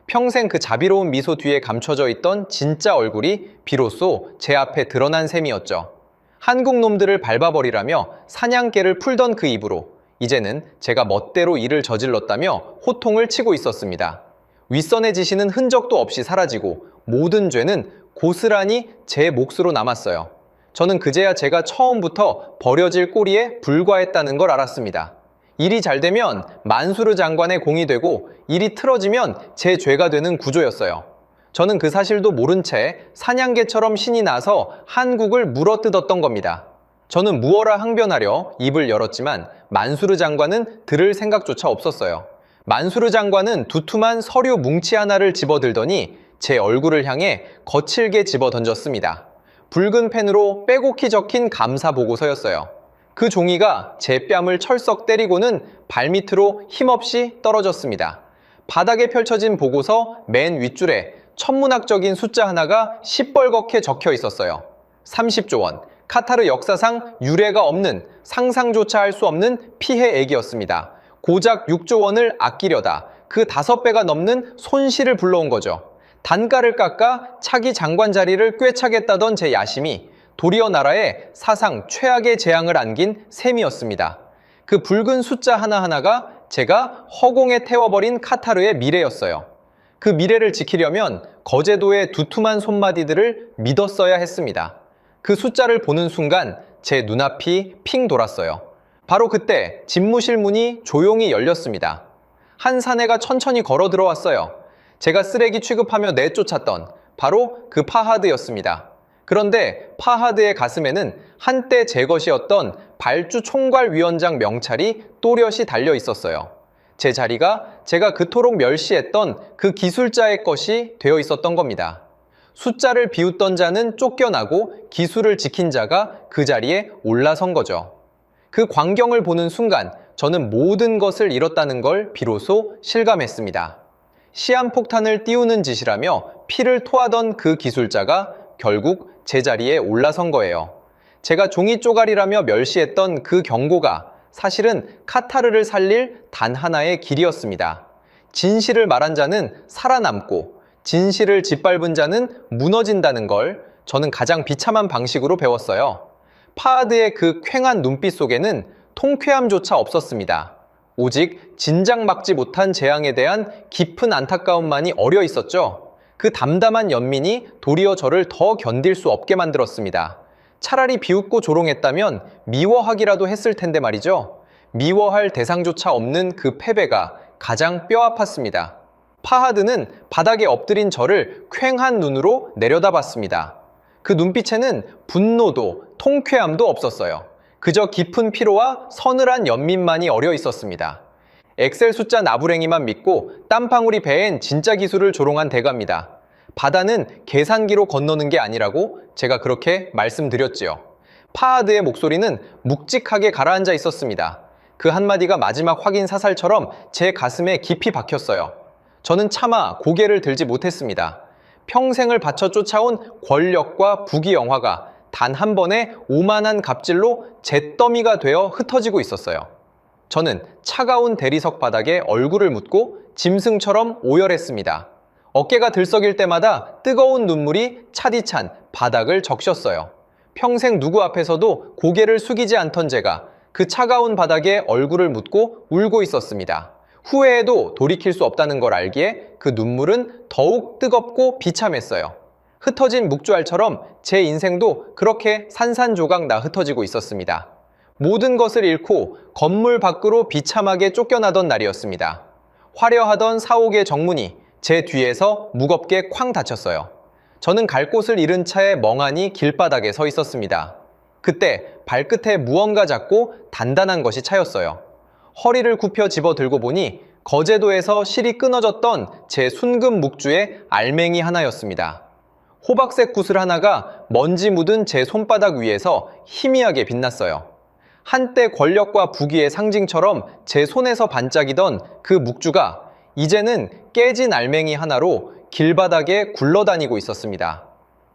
평생 그 자비로운 미소 뒤에 감춰져 있던 진짜 얼굴이 비로소 제 앞에 드러난 셈이었죠. 한국 놈들을 밟아버리라며 사냥개를 풀던 그 입으로 이제는 제가 멋대로 일을 저질렀다며 호통을 치고 있었습니다. 윗선의 지시는 흔적도 없이 사라지고 모든 죄는 고스란히 제 몫으로 남았어요. 저는 그제야 제가 처음부터 버려질 꼬리에 불과했다는 걸 알았습니다. 일이 잘 되면 만수르 장관의 공이 되고 일이 틀어지면 제 죄가 되는 구조였어요. 저는 그 사실도 모른 채 사냥개처럼 신이 나서 한국을 물어뜯었던 겁니다. 저는 무어라 항변하려 입을 열었지만 만수르 장관은 들을 생각조차 없었어요. 만수르 장관은 두툼한 서류 뭉치 하나를 집어들더니 제 얼굴을 향해 거칠게 집어던졌습니다. 붉은 펜으로 빼곡히 적힌 감사 보고서였어요. 그 종이가 제 뺨을 철썩 때리고는 발밑으로 힘없이 떨어졌습니다. 바닥에 펼쳐진 보고서 맨 윗줄에 천문학적인 숫자 하나가 시뻘겋게 적혀 있었어요. 30조 원, 카타르 역사상 유례가 없는 상상조차 할 수 없는 피해액이었습니다. 고작 6조 원을 아끼려다 그 5배가 넘는 손실을 불러온 거죠. 단가를 깎아 차기 장관 자리를 꿰차겠다던 제 야심이 도리어 나라에 사상 최악의 재앙을 안긴 셈이었습니다. 그 붉은 숫자 하나하나가 제가 허공에 태워버린 카타르의 미래였어요. 그 미래를 지키려면 거제도의 두툼한 손마디들을 믿었어야 했습니다. 그 숫자를 보는 순간 제 눈앞이 핑 돌았어요. 바로 그때 집무실 문이 조용히 열렸습니다. 한 사내가 천천히 걸어 들어왔어요. 제가 쓰레기 취급하며 내쫓았던 바로 그 파하드였습니다. 그런데 파하드의 가슴에는 한때 제 것이었던 발주 총괄위원장 명찰이 또렷이 달려 있었어요. 제 자리가 제가 그토록 멸시했던 그 기술자의 것이 되어 있었던 겁니다. 숫자를 비웃던 자는 쫓겨나고 기술을 지킨 자가 그 자리에 올라선 거죠. 그 광경을 보는 순간 저는 모든 것을 잃었다는 걸 비로소 실감했습니다. 시한폭탄을 띄우는 짓이라며 피를 토하던 그 기술자가 결국 제 자리에 올라선 거예요. 제가 종이 쪼가리라며 멸시했던 그 경고가 사실은 카타르를 살릴 단 하나의 길이었습니다. 진실을 말한 자는 살아남고 진실을 짓밟은 자는 무너진다는 걸 저는 가장 비참한 방식으로 배웠어요. 파하드의 그 퀭한 눈빛 속에는 통쾌함조차 없었습니다. 오직 진작 막지 못한 재앙에 대한 깊은 안타까움만이 어려 있었죠. 그 담담한 연민이 도리어 저를 더 견딜 수 없게 만들었습니다. 차라리 비웃고 조롱했다면 미워하기라도 했을 텐데 말이죠. 미워할 대상조차 없는 그 패배가 가장 뼈 아팠습니다. 파하드는 바닥에 엎드린 저를 퀭한 눈으로 내려다봤습니다. 그 눈빛에는 분노도 통쾌함도 없었어요. 그저 깊은 피로와 서늘한 연민만이 어려 있었습니다. 엑셀 숫자 나부랭이만 믿고 땀방울이 배엔 진짜 기술을 조롱한 대가입니다. 바다는 계산기로 건너는 게 아니라고 제가 그렇게 말씀드렸지요. 파하드의 목소리는 묵직하게 가라앉아 있었습니다. 그 한마디가 마지막 확인 사살처럼 제 가슴에 깊이 박혔어요. 저는 차마 고개를 들지 못했습니다. 평생을 바쳐 쫓아온 권력과 부귀영화가 단 한 번의 오만한 갑질로 잿더미가 되어 흩어지고 있었어요. 저는 차가운 대리석 바닥에 얼굴을 묻고 짐승처럼 오열했습니다. 어깨가 들썩일 때마다 뜨거운 눈물이 차디찬 바닥을 적셨어요. 평생 누구 앞에서도 고개를 숙이지 않던 제가 그 차가운 바닥에 얼굴을 묻고 울고 있었습니다. 후회해도 돌이킬 수 없다는 걸 알기에 그 눈물은 더욱 뜨겁고 비참했어요. 흩어진 묵주알처럼 제 인생도 그렇게 산산조각 나 흩어지고 있었습니다. 모든 것을 잃고 건물 밖으로 비참하게 쫓겨나던 날이었습니다. 화려하던 사옥의 정문이 제 뒤에서 무겁게 쾅 닫혔어요. 저는 갈 곳을 잃은 차에 멍하니 길바닥에 서 있었습니다. 그때 발끝에 무언가 작고 단단한 것이 차였어요. 허리를 굽혀 집어 들고 보니 거제도에서 실이 끊어졌던 제 순금 묵주의 알맹이 하나였습니다. 호박색 구슬 하나가 먼지 묻은 제 손바닥 위에서 희미하게 빛났어요. 한때 권력과 부귀의 상징처럼 제 손에서 반짝이던 그 묵주가 이제는 깨진 알맹이 하나로 길바닥에 굴러다니고 있었습니다.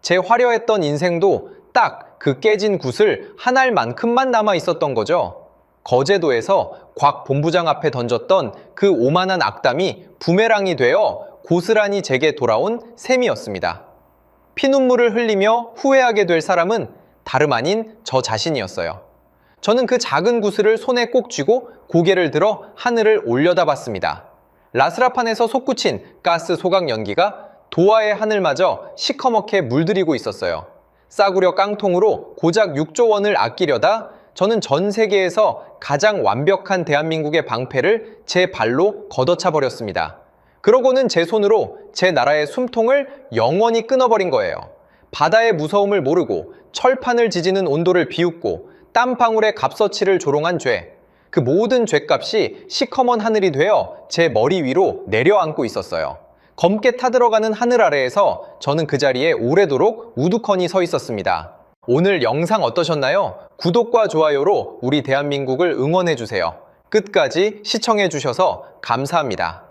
제 화려했던 인생도 딱 그 깨진 굿을 한 알만큼만 남아 있었던 거죠. 거제도에서 곽 본부장 앞에 던졌던 그 오만한 악담이 부메랑이 되어 고스란히 제게 돌아온 셈이었습니다. 피눈물을 흘리며 후회하게 될 사람은 다름 아닌 저 자신이었어요. 저는 그 작은 구슬을 손에 꼭 쥐고 고개를 들어 하늘을 올려다봤습니다. 라스라판에서 솟구친 가스 소각 연기가 도하의 하늘마저 시커멓게 물들이고 있었어요. 싸구려 깡통으로 고작 6조 원을 아끼려다 저는 전 세계에서 가장 완벽한 대한민국의 방패를 제 발로 걷어차 버렸습니다. 그러고는 제 손으로 제 나라의 숨통을 영원히 끊어버린 거예요. 바다의 무서움을 모르고 철판을 지지는 온도를 비웃고 땀방울의 값어치를 조롱한 죄, 그 모든 죄값이 시커먼 하늘이 되어 제 머리 위로 내려앉고 있었어요. 검게 타들어가는 하늘 아래에서 저는 그 자리에 오래도록 우두커니 서 있었습니다. 오늘 영상 어떠셨나요? 구독과 좋아요로 우리 대한민국을 응원해주세요. 끝까지 시청해주셔서 감사합니다.